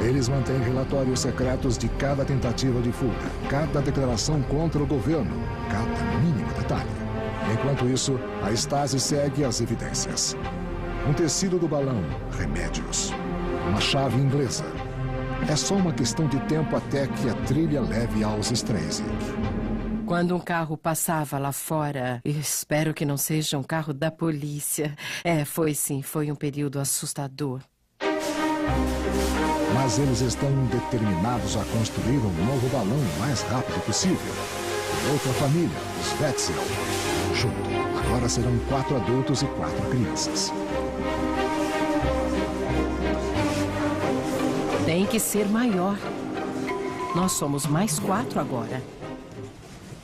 Eles mantêm relatórios secretos de cada tentativa de fuga, cada declaração contra o governo, cada mínimo detalhe. Enquanto isso, a Stasi segue as evidências. Um tecido do balão, remédios. Uma chave inglesa. É só uma questão de tempo até que a trilha leve aos Streisig. Quando um carro passava lá fora, espero que não seja um carro da polícia. Foi um período assustador. Mas eles estão determinados a construir um novo balão o mais rápido possível. E outra família, os Wetzel. Junto. Agora serão 4 adultos e 4 crianças. Tem que ser maior. Nós somos mais 4 agora.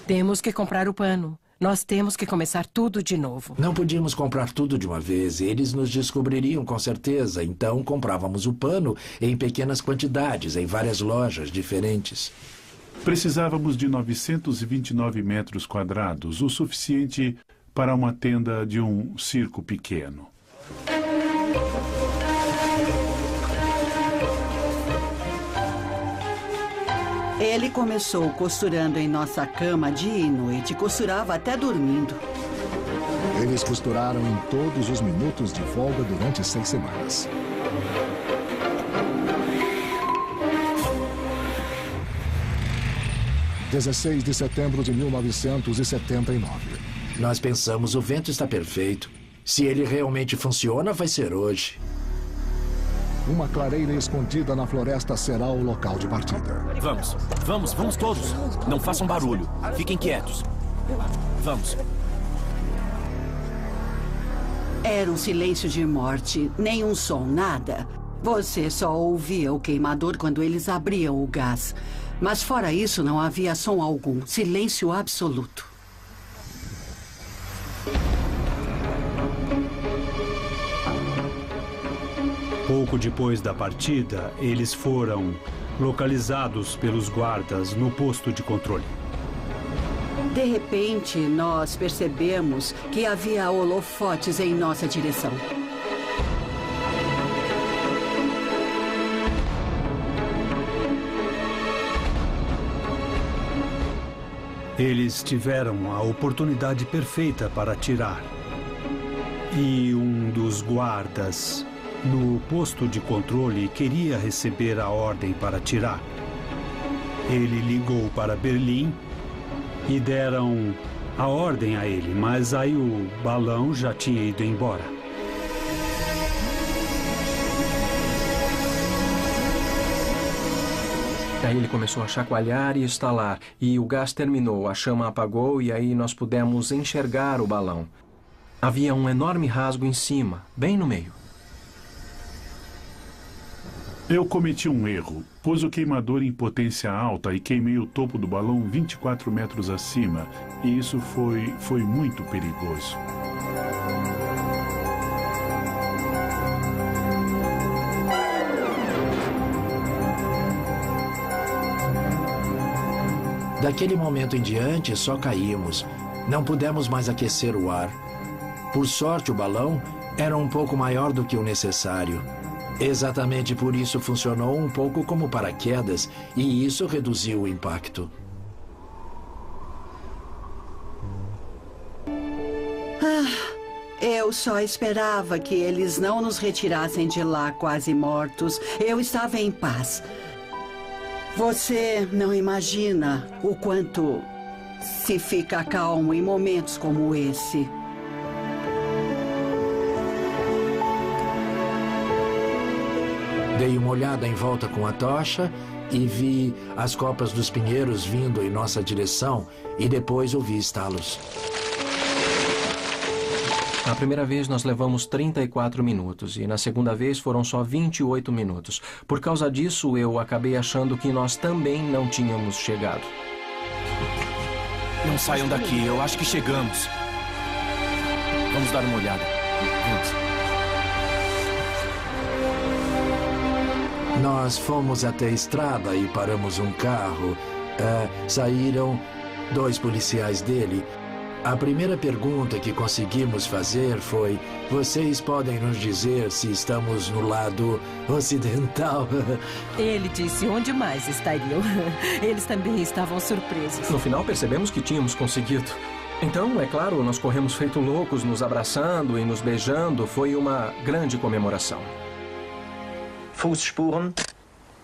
Temos que comprar o pano. Nós temos que começar tudo de novo. Não podíamos comprar tudo de uma vez. Eles nos descobririam com certeza. Então comprávamos o pano em pequenas quantidades, em várias lojas diferentes. Precisávamos de 929 metros quadrados, o suficiente para uma tenda de um circo pequeno. Ele começou costurando em nossa cama dia e noite, costurava até dormindo. Eles costuraram em todos os minutos de folga durante 6 semanas. – 16 de setembro de 1979. Nós pensamos, o vento está perfeito. Se ele realmente funciona, vai ser hoje. Uma clareira escondida na floresta será o local de partida. Vamos todos. Não façam barulho. Fiquem quietos. Vamos. Era um silêncio de morte, nenhum som, nada. Você só ouvia o queimador quando eles abriam o gás. Mas fora isso, não havia som algum. Silêncio absoluto. Pouco depois da partida, eles foram localizados pelos guardas no posto de controle. De repente, nós percebemos que havia holofotes em nossa direção. Eles tiveram a oportunidade perfeita para atirar. E um dos guardas no posto de controle queria receber a ordem para atirar. Ele ligou para Berlim e deram a ordem a ele, mas aí o balão já tinha ido embora. Aí ele começou a chacoalhar e estalar, e o gás terminou, a chama apagou e aí nós pudemos enxergar o balão. Havia um enorme rasgo em cima, bem no meio. Eu cometi um erro. Pus o queimador em potência alta e queimei o topo do balão 24 metros acima. E isso foi muito perigoso. Daquele momento em diante, só caímos. Não pudemos mais aquecer o ar. Por sorte, o balão era um pouco maior do que o necessário. Exatamente por isso funcionou um pouco como paraquedas, e isso reduziu o impacto. Eu só esperava que eles não nos retirassem de lá quase mortos. Eu estava em paz. Você não imagina o quanto se fica calmo em momentos como esse. Dei uma olhada em volta com a tocha e vi as copas dos pinheiros vindo em nossa direção e depois ouvi estalos. Na primeira vez nós levamos 34 minutos e na segunda vez foram só 28 minutos. Por causa disso, eu acabei achando que nós também não tínhamos chegado. Não saiam daqui, eu acho que chegamos. Vamos dar uma olhada. Vamos. Nós fomos até a estrada e paramos um carro. Saíram 2 policiais dele. A primeira pergunta que conseguimos fazer foi: vocês podem nos dizer se estamos no lado ocidental? Ele disse onde mais estariam. Eles também estavam surpresos. No final percebemos que tínhamos conseguido. Então, é claro, nós corremos feito loucos, nos abraçando e nos beijando. Foi uma grande comemoração.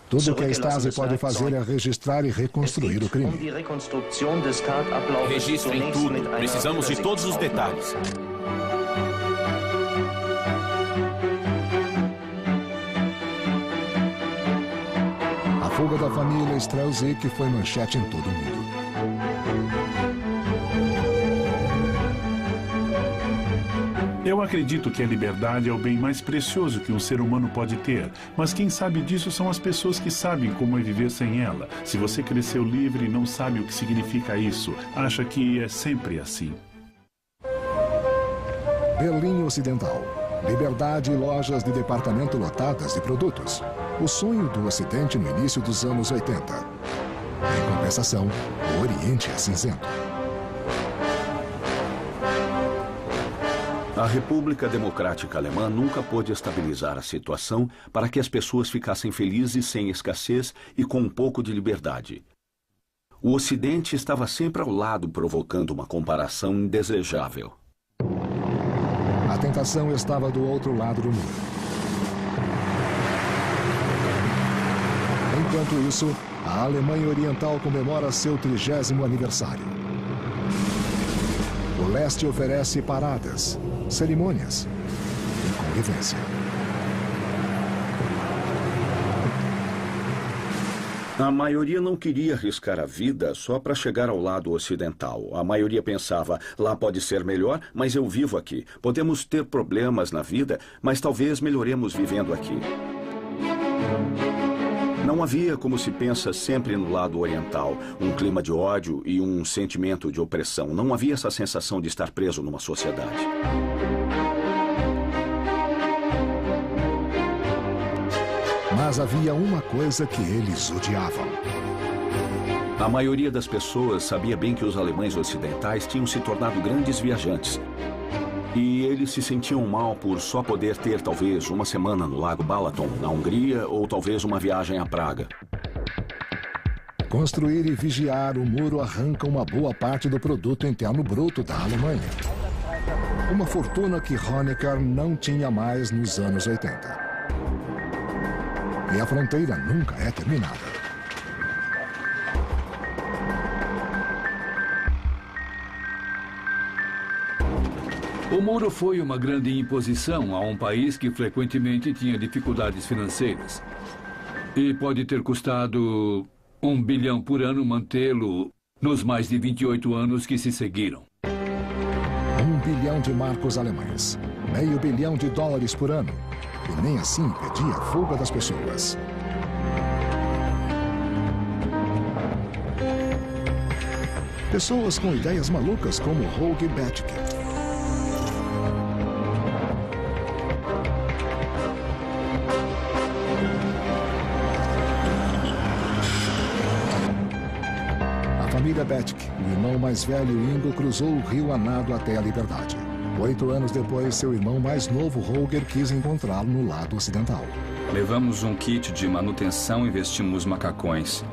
Tudo o que a Stasi pode fazer é registrar e reconstruir o crime. Registrem tudo. Precisamos de todos os detalhes. A fuga da família Strelzik foi manchete em todo o mundo. Eu acredito que a liberdade é o bem mais precioso que um ser humano pode ter. Mas quem sabe disso são as pessoas que sabem como é viver sem ela. Se você cresceu livre e não sabe o que significa isso, acha que é sempre assim. Berlim Ocidental. Liberdade e lojas de departamento lotadas de produtos. O sonho do Ocidente no início dos anos 80. Em compensação, o Oriente é cinzento. A República Democrática Alemã nunca pôde estabilizar a situação para que as pessoas ficassem felizes sem escassez e com um pouco de liberdade. O Ocidente estava sempre ao lado, provocando uma comparação indesejável. A tentação estava do outro lado do muro. Enquanto isso, a Alemanha Oriental comemora seu 30º aniversário. O leste oferece paradas, cerimônias e convivência. A maioria não queria arriscar a vida só para chegar ao lado ocidental. A maioria pensava: lá pode ser melhor, mas eu vivo aqui. Podemos ter problemas na vida, mas talvez melhoremos vivendo aqui. Não havia, como se pensa sempre no lado oriental, um clima de ódio e um sentimento de opressão. Não havia essa sensação de estar preso numa sociedade. Mas havia uma coisa que eles odiavam. A maioria das pessoas sabia bem que os alemães ocidentais tinham se tornado grandes viajantes. E eles se sentiam mal por só poder ter talvez uma semana no Lago Balaton, na Hungria, ou talvez uma viagem à Praga. Construir e vigiar o muro arranca uma boa parte do produto interno bruto da Alemanha. Uma fortuna que Honecker não tinha mais nos anos 80. E a fronteira nunca é terminada. O muro foi uma grande imposição a um país que frequentemente tinha dificuldades financeiras. E pode ter custado $1 bilhão por ano mantê-lo nos mais de 28 anos que se seguiram. 1 bilhão de marcos alemães, $500 milhão por ano. E nem assim impedia a fuga das pessoas. Pessoas com ideias malucas como Holger Bethke. A família Bethke, o irmão mais velho Ingo, cruzou o rio a nado até a liberdade. 8 anos depois, seu irmão mais novo, Holger, quis encontrá-lo no lado ocidental. Levamos um kit de manutenção e vestimos macacões.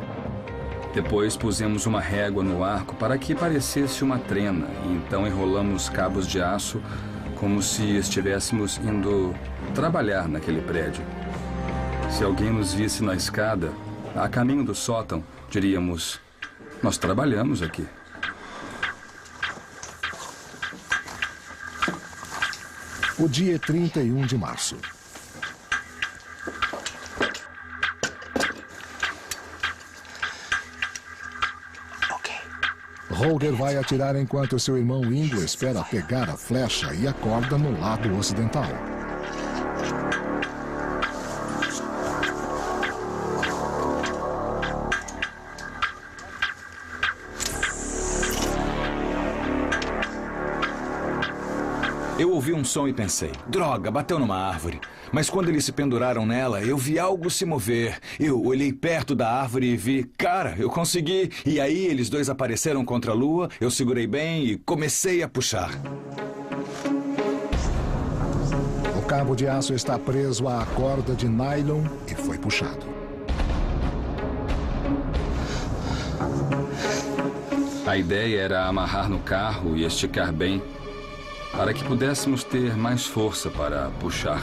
Depois pusemos uma régua no arco para que parecesse uma trena e então enrolamos cabos de aço como se estivéssemos indo trabalhar naquele prédio. Se alguém nos visse na escada, a caminho do sótão, diríamos: nós trabalhamos aqui. O dia é 31 de março. Holger vai atirar enquanto seu irmão Ingo espera pegar a flecha e a corda no lado ocidental. Eu ouvi um som e pensei, droga, bateu numa árvore. Mas quando eles se penduraram nela, eu vi algo se mover. Eu olhei perto da árvore e vi, cara, eu consegui. E aí eles dois apareceram contra a lua, eu segurei bem e comecei a puxar. O cabo de aço está preso à corda de nylon e foi puxado. A ideia era amarrar no carro e esticar bem, para que pudéssemos ter mais força para puxar.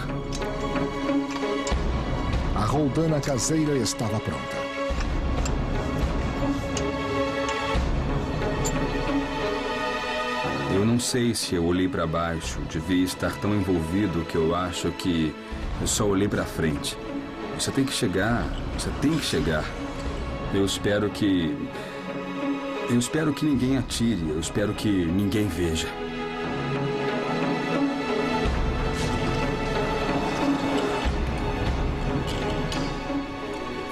A roldana caseira estava pronta. Eu não sei se eu olhei para baixo. Devia estar tão envolvido que eu acho que eu só olhei para frente. Você tem que chegar. Você tem que chegar. Eu espero que ninguém atire. Eu espero que ninguém veja.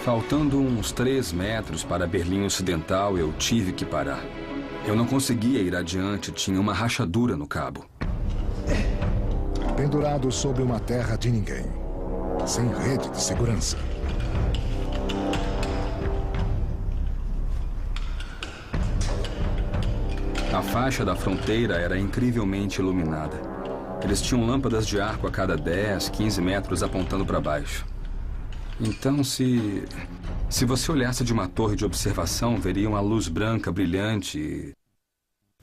Faltando uns 3 metros para Berlim Ocidental, eu tive que parar. Eu não conseguia ir adiante, tinha uma rachadura no cabo. Pendurado sobre uma terra de ninguém, sem rede de segurança. A faixa da fronteira era incrivelmente iluminada. Eles tinham lâmpadas de arco a cada 10, 15 metros apontando para baixo. Então, se você olhasse de uma torre de observação, veria uma luz branca brilhante.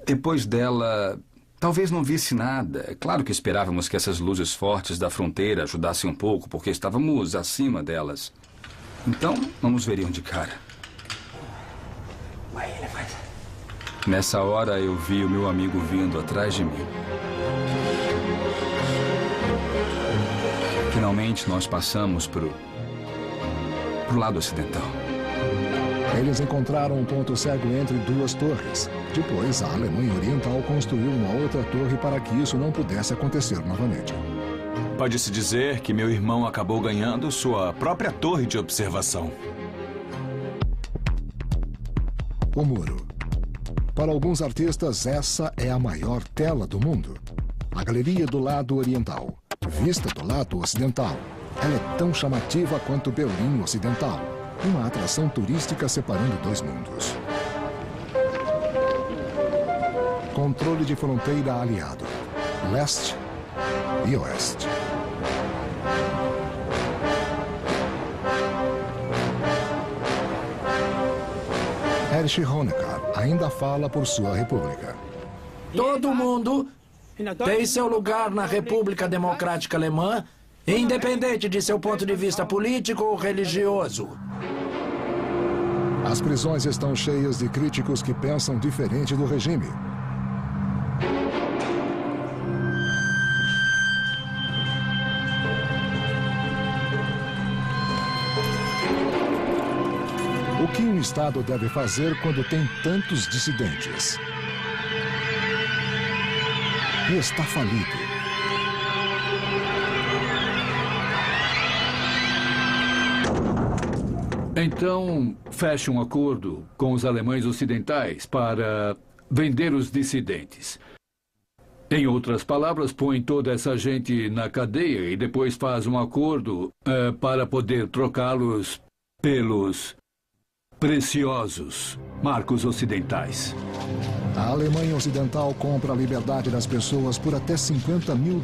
Depois dela, talvez não visse nada. É claro que esperávamos que essas luzes fortes da fronteira ajudassem um pouco, porque estávamos acima delas. Então, não nos veriam de cara. Nessa hora, eu vi o meu amigo vindo atrás de mim. Finalmente, nós passamos pro lado ocidental. Eles encontraram um ponto cego entre duas torres. Depois, a Alemanha Oriental construiu uma outra torre para que isso não pudesse acontecer novamente. Pode-se dizer que meu irmão acabou ganhando sua própria torre de observação. O muro. Para alguns artistas, essa é a maior tela do mundo. A galeria do lado oriental, vista do lado ocidental. Ela é tão chamativa quanto Berlim Ocidental, uma atração turística separando dois mundos. Controle de fronteira aliado, leste e oeste. Erich Honecker ainda fala por sua república. Todo mundo tem seu lugar na República Democrática Alemã, independente de seu ponto de vista político ou religioso. As prisões estão cheias de críticos que pensam diferente do regime. O que um Estado deve fazer quando tem tantos dissidentes? E está falido. Então, feche um acordo com os alemães ocidentais para vender os dissidentes. Em outras palavras, põe toda essa gente na cadeia e depois faz um acordo para poder trocá-los pelos preciosos marcos ocidentais. A Alemanha Ocidental compra a liberdade das pessoas por até $50 mil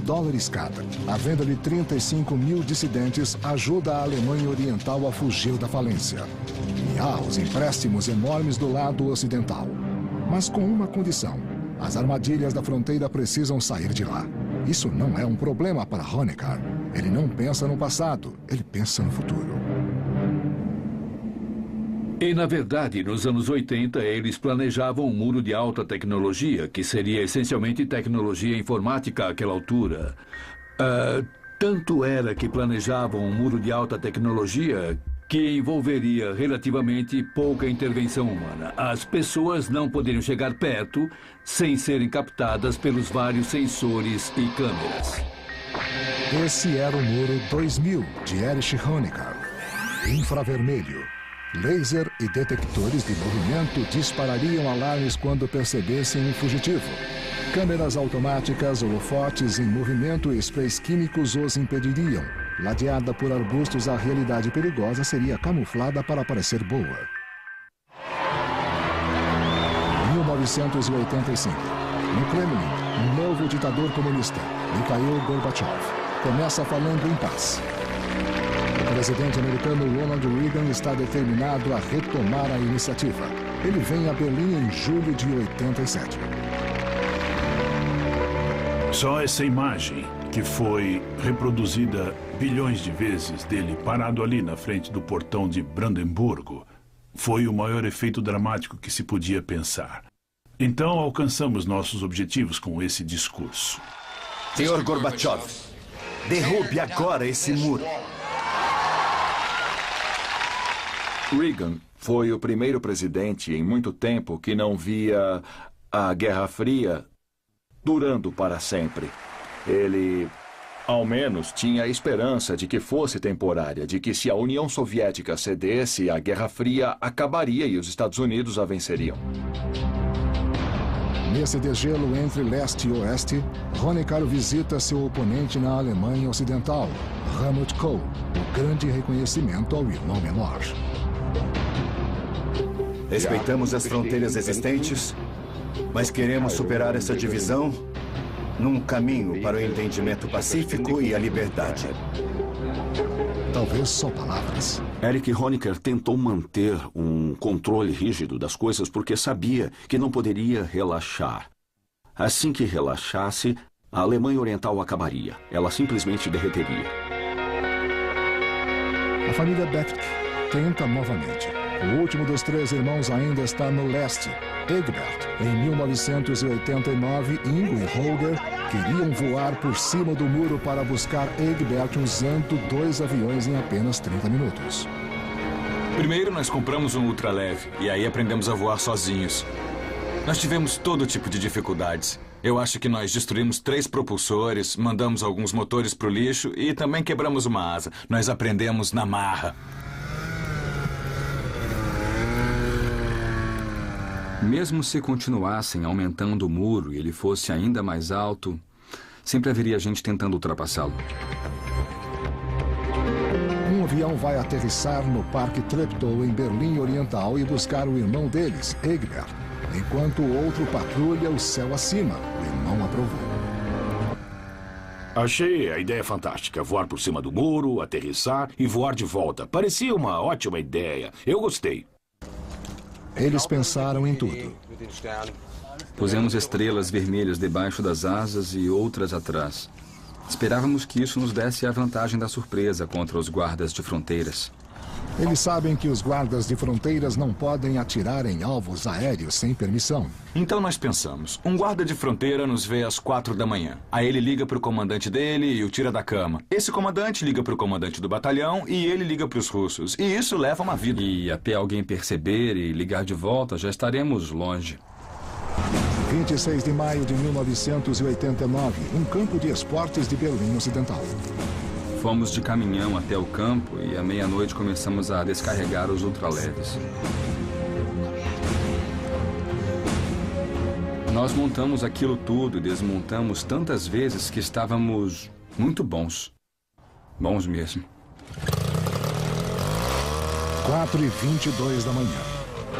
cada. A venda de 35 mil dissidentes ajuda a Alemanha Oriental a fugir da falência. E há os empréstimos enormes do lado ocidental. Mas com uma condição: as armadilhas da fronteira precisam sair de lá. Isso não é um problema para Honecker. Ele não pensa no passado, ele pensa no futuro. E, na verdade, nos anos 80, eles planejavam um muro de alta tecnologia, que seria essencialmente tecnologia informática àquela altura. Tanto era que planejavam um muro de alta tecnologia que envolveria relativamente pouca intervenção humana. As pessoas não poderiam chegar perto sem serem captadas pelos vários sensores e câmeras. Esse era o Muro 2000 de Erich Honecker. Infravermelho. Laser e detectores de movimento disparariam alarmes quando percebessem um fugitivo. Câmeras automáticas, holofotes em movimento e sprays químicos os impediriam. Ladeada por arbustos, a realidade perigosa seria camuflada para parecer boa. 1985. No Kremlin, um novo ditador comunista, Mikhail Gorbachev, começa falando em paz. O presidente americano Ronald Reagan está determinado a retomar a iniciativa. Ele vem a Berlim em julho de 87. Só essa imagem, que foi reproduzida bilhões de vezes dele parado ali na frente do portão de Brandemburgo, foi o maior efeito dramático que se podia pensar. Então alcançamos nossos objetivos com esse discurso. Senhor Gorbachev, derrube agora esse muro. Reagan foi o primeiro presidente em muito tempo que não via a Guerra Fria durando para sempre. Ele, ao menos, tinha a esperança de que fosse temporária, de que se a União Soviética cedesse, a Guerra Fria acabaria e os Estados Unidos a venceriam. Nesse degelo entre leste e oeste, Honecker visita seu oponente na Alemanha Ocidental, Helmut Kohl, o grande reconhecimento ao irmão menor. Respeitamos as fronteiras existentes, mas queremos superar essa divisão num caminho para o entendimento pacífico e a liberdade. Talvez só palavras. Erich Honecker tentou manter um controle rígido das coisas porque sabia que não poderia relaxar. Assim que relaxasse, a Alemanha Oriental acabaria. Ela simplesmente derreteria. A família Beck tenta novamente. O último dos três irmãos ainda está no leste. Egbert, em 1989, Ingo e Holger queriam voar por cima do muro para buscar Egbert usando 2 aviões em apenas 30 minutos. Primeiro nós compramos um ultraleve e aí aprendemos a voar sozinhos. Nós tivemos todo tipo de dificuldades. Eu acho que nós destruímos 3 propulsores, mandamos alguns motores para o lixo e também quebramos uma asa. Nós aprendemos na marra. Mesmo se continuassem aumentando o muro e ele fosse ainda mais alto, sempre haveria gente tentando ultrapassá-lo. Um avião vai aterrissar no Parque Treptow, em Berlim Oriental, e buscar o irmão deles, Egbert, enquanto o outro patrulha o céu acima. O irmão aprovou. Achei a ideia fantástica. Voar por cima do muro, aterrissar e voar de volta. Parecia uma ótima ideia. Eu gostei. Eles pensaram em tudo. Pusemos estrelas vermelhas debaixo das asas e outras atrás. Esperávamos que isso nos desse a vantagem da surpresa contra os guardas de fronteiras. Eles sabem que os guardas de fronteiras não podem atirar em alvos aéreos sem permissão. Então nós pensamos, um guarda de fronteira nos vê às 4 da manhã. Aí ele liga para o comandante dele e o tira da cama. Esse comandante liga para o comandante do batalhão e ele liga para os russos. E isso leva uma vida. E até alguém perceber e ligar de volta, já estaremos longe. 26 de maio de 1989, um campo de esportes de Berlim Ocidental. Fomos de caminhão até o campo e à meia-noite começamos a descarregar os ultraleves. Nós montamos aquilo tudo e desmontamos tantas vezes que estávamos muito bons. Bons mesmo. 4h22 da manhã.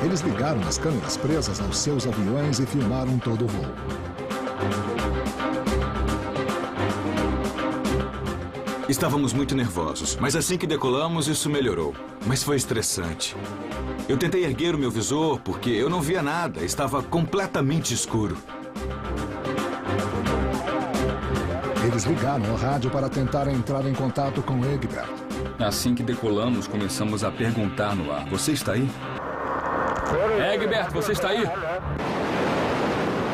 Eles ligaram as câmeras presas aos seus aviões e filmaram todo o voo. Estávamos muito nervosos, mas assim que decolamos, isso melhorou. Mas foi estressante. Eu tentei erguer o meu visor porque eu não via nada, estava completamente escuro. Eles ligaram o rádio para tentar entrar em contato com Egbert. Assim que decolamos, começamos a perguntar no ar: "Você está aí? Egbert, você está aí?"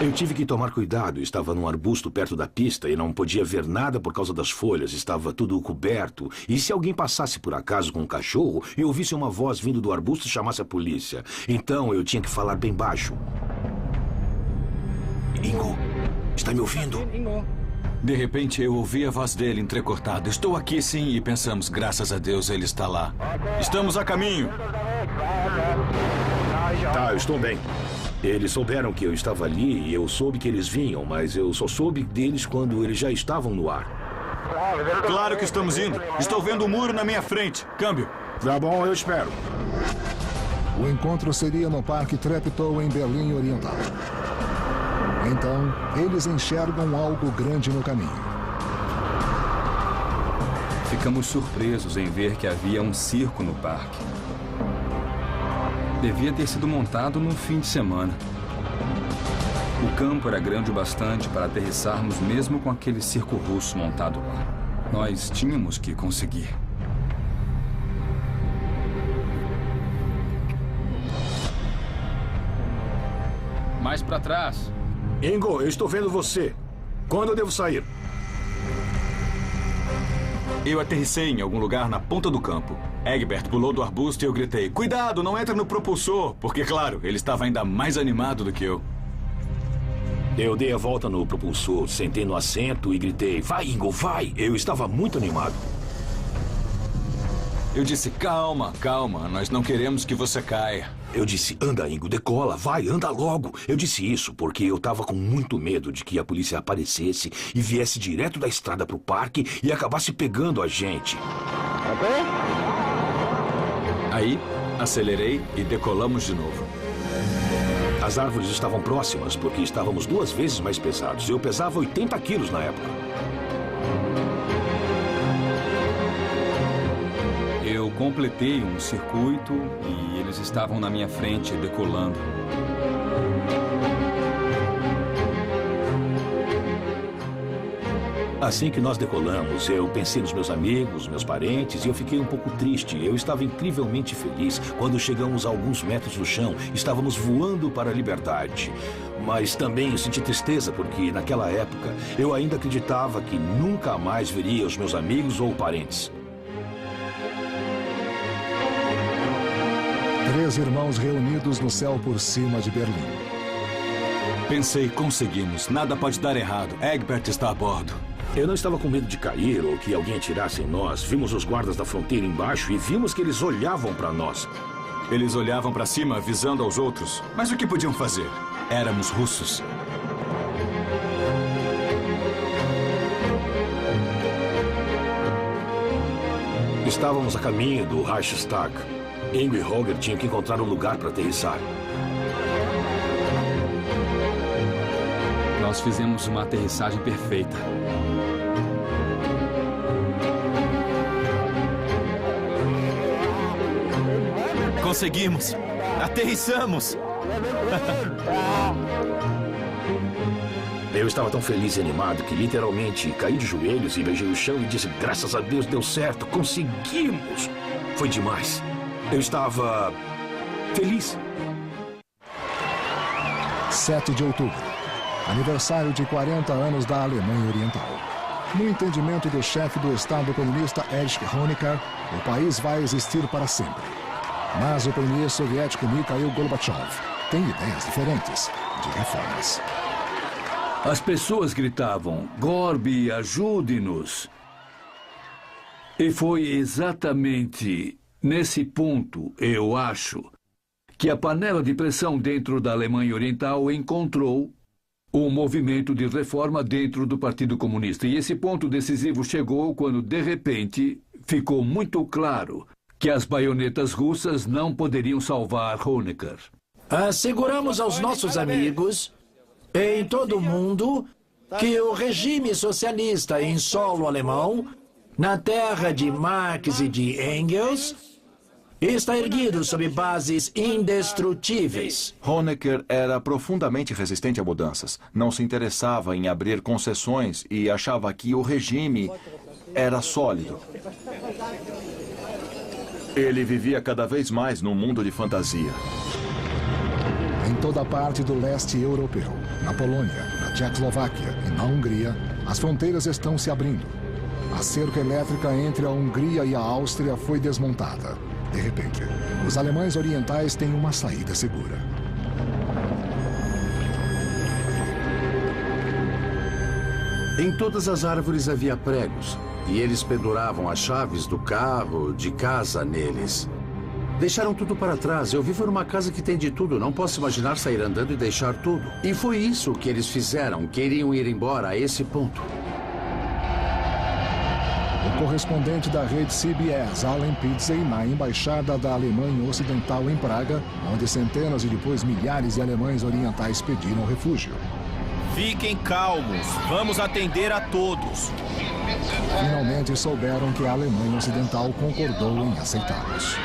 Eu tive que tomar cuidado. Estava num arbusto perto da pista e não podia ver nada por causa das folhas. Estava tudo coberto. E se alguém passasse por acaso com um cachorro e ouvisse uma voz vindo do arbusto, chamasse a polícia. Então eu tinha que falar bem baixo. Ingo, está me ouvindo? De repente eu ouvi a voz dele entrecortada. Estou aqui sim, e pensamos, graças a Deus ele está lá. Estamos a caminho. Tá, eu estou bem. Eles souberam que eu estava ali e eu soube que eles vinham, mas eu só soube deles quando eles já estavam no ar. Claro que estamos indo. Estou vendo o muro na minha frente. Câmbio. Tá bom, eu espero. O encontro seria no Parque Treptow, em Berlim Oriental. Então, eles enxergam algo grande no caminho. Ficamos surpresos em ver que havia um circo no parque. Devia ter sido montado num fim de semana. O campo era grande o bastante para aterrissarmos mesmo com aquele circo russo montado lá. Nós tínhamos que conseguir. Mais para trás. Ingo, eu estou vendo você. Quando eu devo sair? Eu aterrissei em algum lugar na ponta do campo. Egbert pulou do arbusto e eu gritei, cuidado, não entra no propulsor. Porque, claro, ele estava ainda mais animado do que eu. Eu dei a volta no propulsor, sentei no assento e gritei, vai, Ingo, vai. Eu estava muito animado. Eu disse, calma, calma, nós não queremos que você caia. Eu disse, anda, Ingo, decola, vai, anda logo. Eu disse isso porque eu estava com muito medo de que a polícia aparecesse e viesse direto da estrada para o parque e acabasse pegando a gente. Aí, acelerei e decolamos de novo. As árvores estavam próximas porque estávamos 2 vezes mais pesados. Eu pesava 80 quilos na época. Eu completei um circuito e eles estavam na minha frente decolando. Assim que nós decolamos, eu pensei nos meus amigos, meus parentes, e eu fiquei um pouco triste. Eu estava incrivelmente feliz. Quando chegamos a alguns metros do chão, estávamos voando para a liberdade. Mas também eu senti tristeza, porque naquela época eu ainda acreditava que nunca mais veria os meus amigos ou parentes. 3 irmãos reunidos no céu por cima de Berlim. Pensei, conseguimos. Nada pode dar errado. Egbert está a bordo. Eu não estava com medo de cair ou que alguém atirasse em nós. Vimos os guardas da fronteira embaixo e vimos que eles olhavam para nós. Eles olhavam para cima, avisando aos outros. Mas o que podiam fazer? Éramos russos. Estávamos a caminho do Reichstag. Ingo e Holger tinham que encontrar um lugar para aterrissar. Nós fizemos uma aterrissagem perfeita. Conseguimos! Aterrissamos! Eu estava tão feliz e animado que literalmente caí de joelhos e beijei o chão e disse, graças a Deus deu certo, conseguimos! Foi demais. Eu estava feliz. 7 de outubro, aniversário de 40 anos da Alemanha Oriental. No entendimento do chefe do Estado comunista Erich Honecker, o país vai existir para sempre. Mas o premier soviético Mikhail Gorbachev tem ideias diferentes de reformas. As pessoas gritavam, Gorby, ajude-nos. E foi exatamente nesse ponto, eu acho, que a panela de pressão dentro da Alemanha Oriental encontrou um movimento de reforma dentro do Partido Comunista. E esse ponto decisivo chegou quando, de repente, ficou muito claro que as baionetas russas não poderiam salvar Honecker. Asseguramos aos nossos amigos, em todo o mundo, que o regime socialista em solo alemão, na terra de Marx e de Engels, está erguido sob bases indestrutíveis. Honecker era profundamente resistente a mudanças. Não se interessava em abrir concessões e achava que o regime era sólido. Ele vivia cada vez mais num mundo de fantasia. toda a parte do leste europeu, na Polônia, na Tchecoslováquia e na Hungria, as fronteiras estão se abrindo. A cerca elétrica entre a Hungria e a Áustria foi desmontada. De repente, os alemães orientais têm uma saída segura. Em todas as árvores havia pregos, e eles penduravam as chaves do carro, de casa neles. Deixaram tudo para trás. Eu vivo numa casa que tem de tudo. Não posso imaginar sair andando e deixar tudo. E foi isso que eles fizeram. Queriam ir embora a esse ponto. O correspondente da rede CBS, Alan Pizzey, na embaixada da Alemanha Ocidental em Praga, onde centenas e depois milhares de alemães orientais pediram refúgio. Fiquem calmos. Vamos atender a todos. Finalmente souberam que a Alemanha Ocidental concordou em aceitá-los.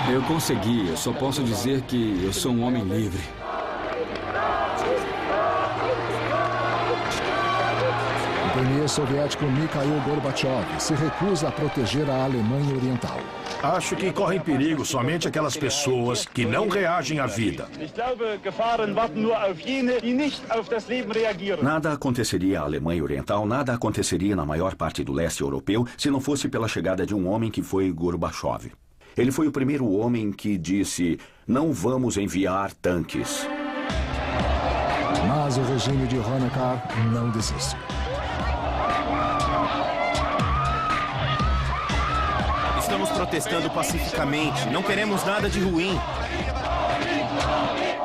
Eu consegui. Eu só posso dizer que eu sou um homem livre. O premier soviético Mikhail Gorbachev se recusa a proteger a Alemanha Oriental. Acho que correm perigo somente aquelas pessoas que não reagem à vida. Nada aconteceria à Alemanha Oriental, nada aconteceria na maior parte do leste europeu se não fosse pela chegada de um homem que foi Gorbachev. Ele foi o primeiro homem que disse: não vamos enviar tanques. Mas o regime de Honecker não desiste. Estamos protestando pacificamente. Não queremos nada de ruim.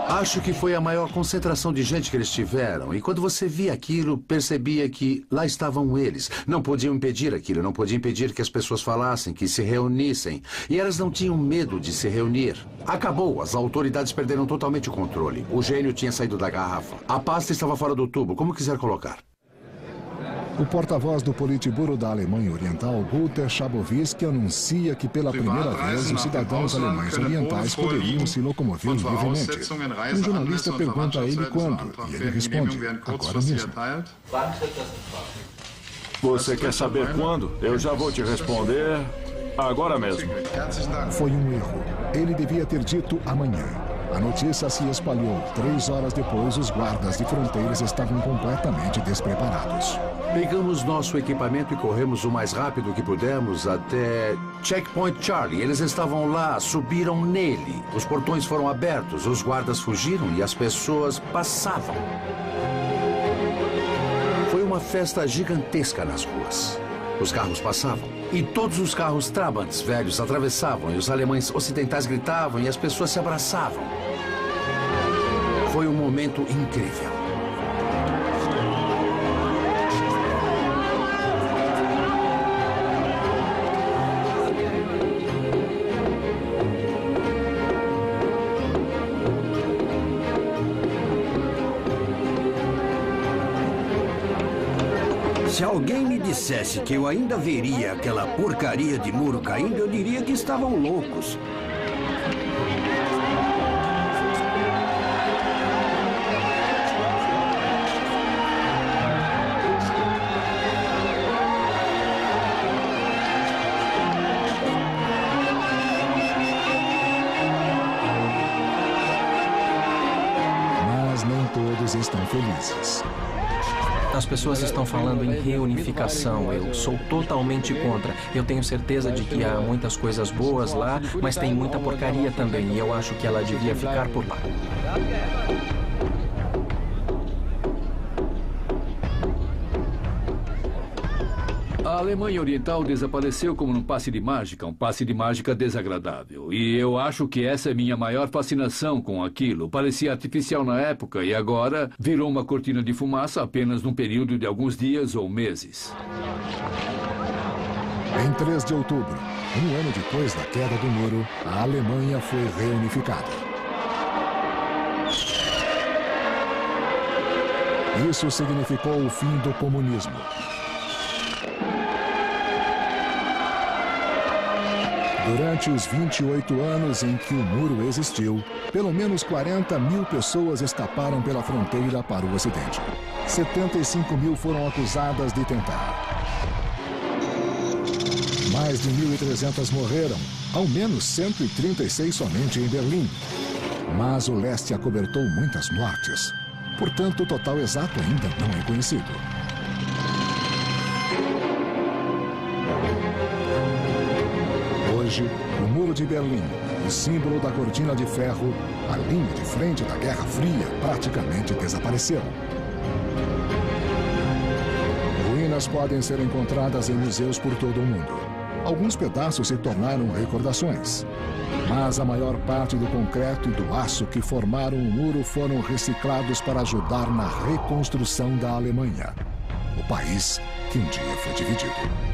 Acho que foi a maior concentração de gente que eles tiveram. E quando você via aquilo, percebia que lá estavam eles. Não podiam impedir aquilo, não podiam impedir que as pessoas falassem, que se reunissem. E elas não tinham medo de se reunir. Acabou, as autoridades perderam totalmente o controle. O gênio tinha saído da garrafa. A pasta estava fora do tubo, como quiser colocar. O porta-voz do Politburo da Alemanha Oriental, Guter Schabowski, anuncia que pela primeira vez os cidadãos alemães orientais poderiam se locomover livremente. Um jornalista pergunta a ele quando, e ele responde: agora mesmo. Você quer saber quando? Eu já vou te responder agora mesmo. Foi um erro. Ele devia ter dito amanhã. A notícia se espalhou. 3 horas depois, os guardas de fronteiras estavam completamente despreparados. Pegamos nosso equipamento e corremos o mais rápido que pudemos até Checkpoint Charlie. Eles estavam lá, subiram nele. Os portões foram abertos, os guardas fugiram e as pessoas passavam. Foi uma festa gigantesca nas ruas. Os carros passavam. E todos os carros Trabants velhos atravessavam, e os alemães ocidentais gritavam, e as pessoas se abraçavam. Foi um momento incrível. Se alguém me dissesse que eu ainda veria aquela porcaria de muro caindo, eu diria que estavam loucos. Mas nem todos estão felizes. As pessoas estão falando em reunificação. Eu sou totalmente contra. Eu tenho certeza de que há muitas coisas boas lá, mas tem muita porcaria também. E eu acho que ela devia ficar por lá. A Alemanha Oriental desapareceu como num passe de mágica, um passe de mágica desagradável. E eu acho que essa é minha maior fascinação com aquilo. Parecia artificial na época e agora virou uma cortina de fumaça apenas num período de alguns dias ou meses. Em 3 de outubro, um ano depois da queda do muro, a Alemanha foi reunificada. Isso significou o fim do comunismo. Durante os 28 anos em que o muro existiu, pelo menos 40 mil pessoas escaparam pela fronteira para o Ocidente. 75 mil foram acusadas de tentar. Mais de 1.300 morreram, ao menos 136 somente em Berlim. Mas o leste acobertou muitas mortes. Portanto, o total exato ainda não é conhecido. Hoje, o Muro de Berlim, o símbolo da cortina de ferro, a linha de frente da Guerra Fria, praticamente desapareceu. Ruínas podem ser encontradas em museus por todo o mundo. Alguns pedaços se tornaram recordações. Mas a maior parte do concreto e do aço que formaram o muro foram reciclados para ajudar na reconstrução da Alemanha, o país que um dia foi dividido.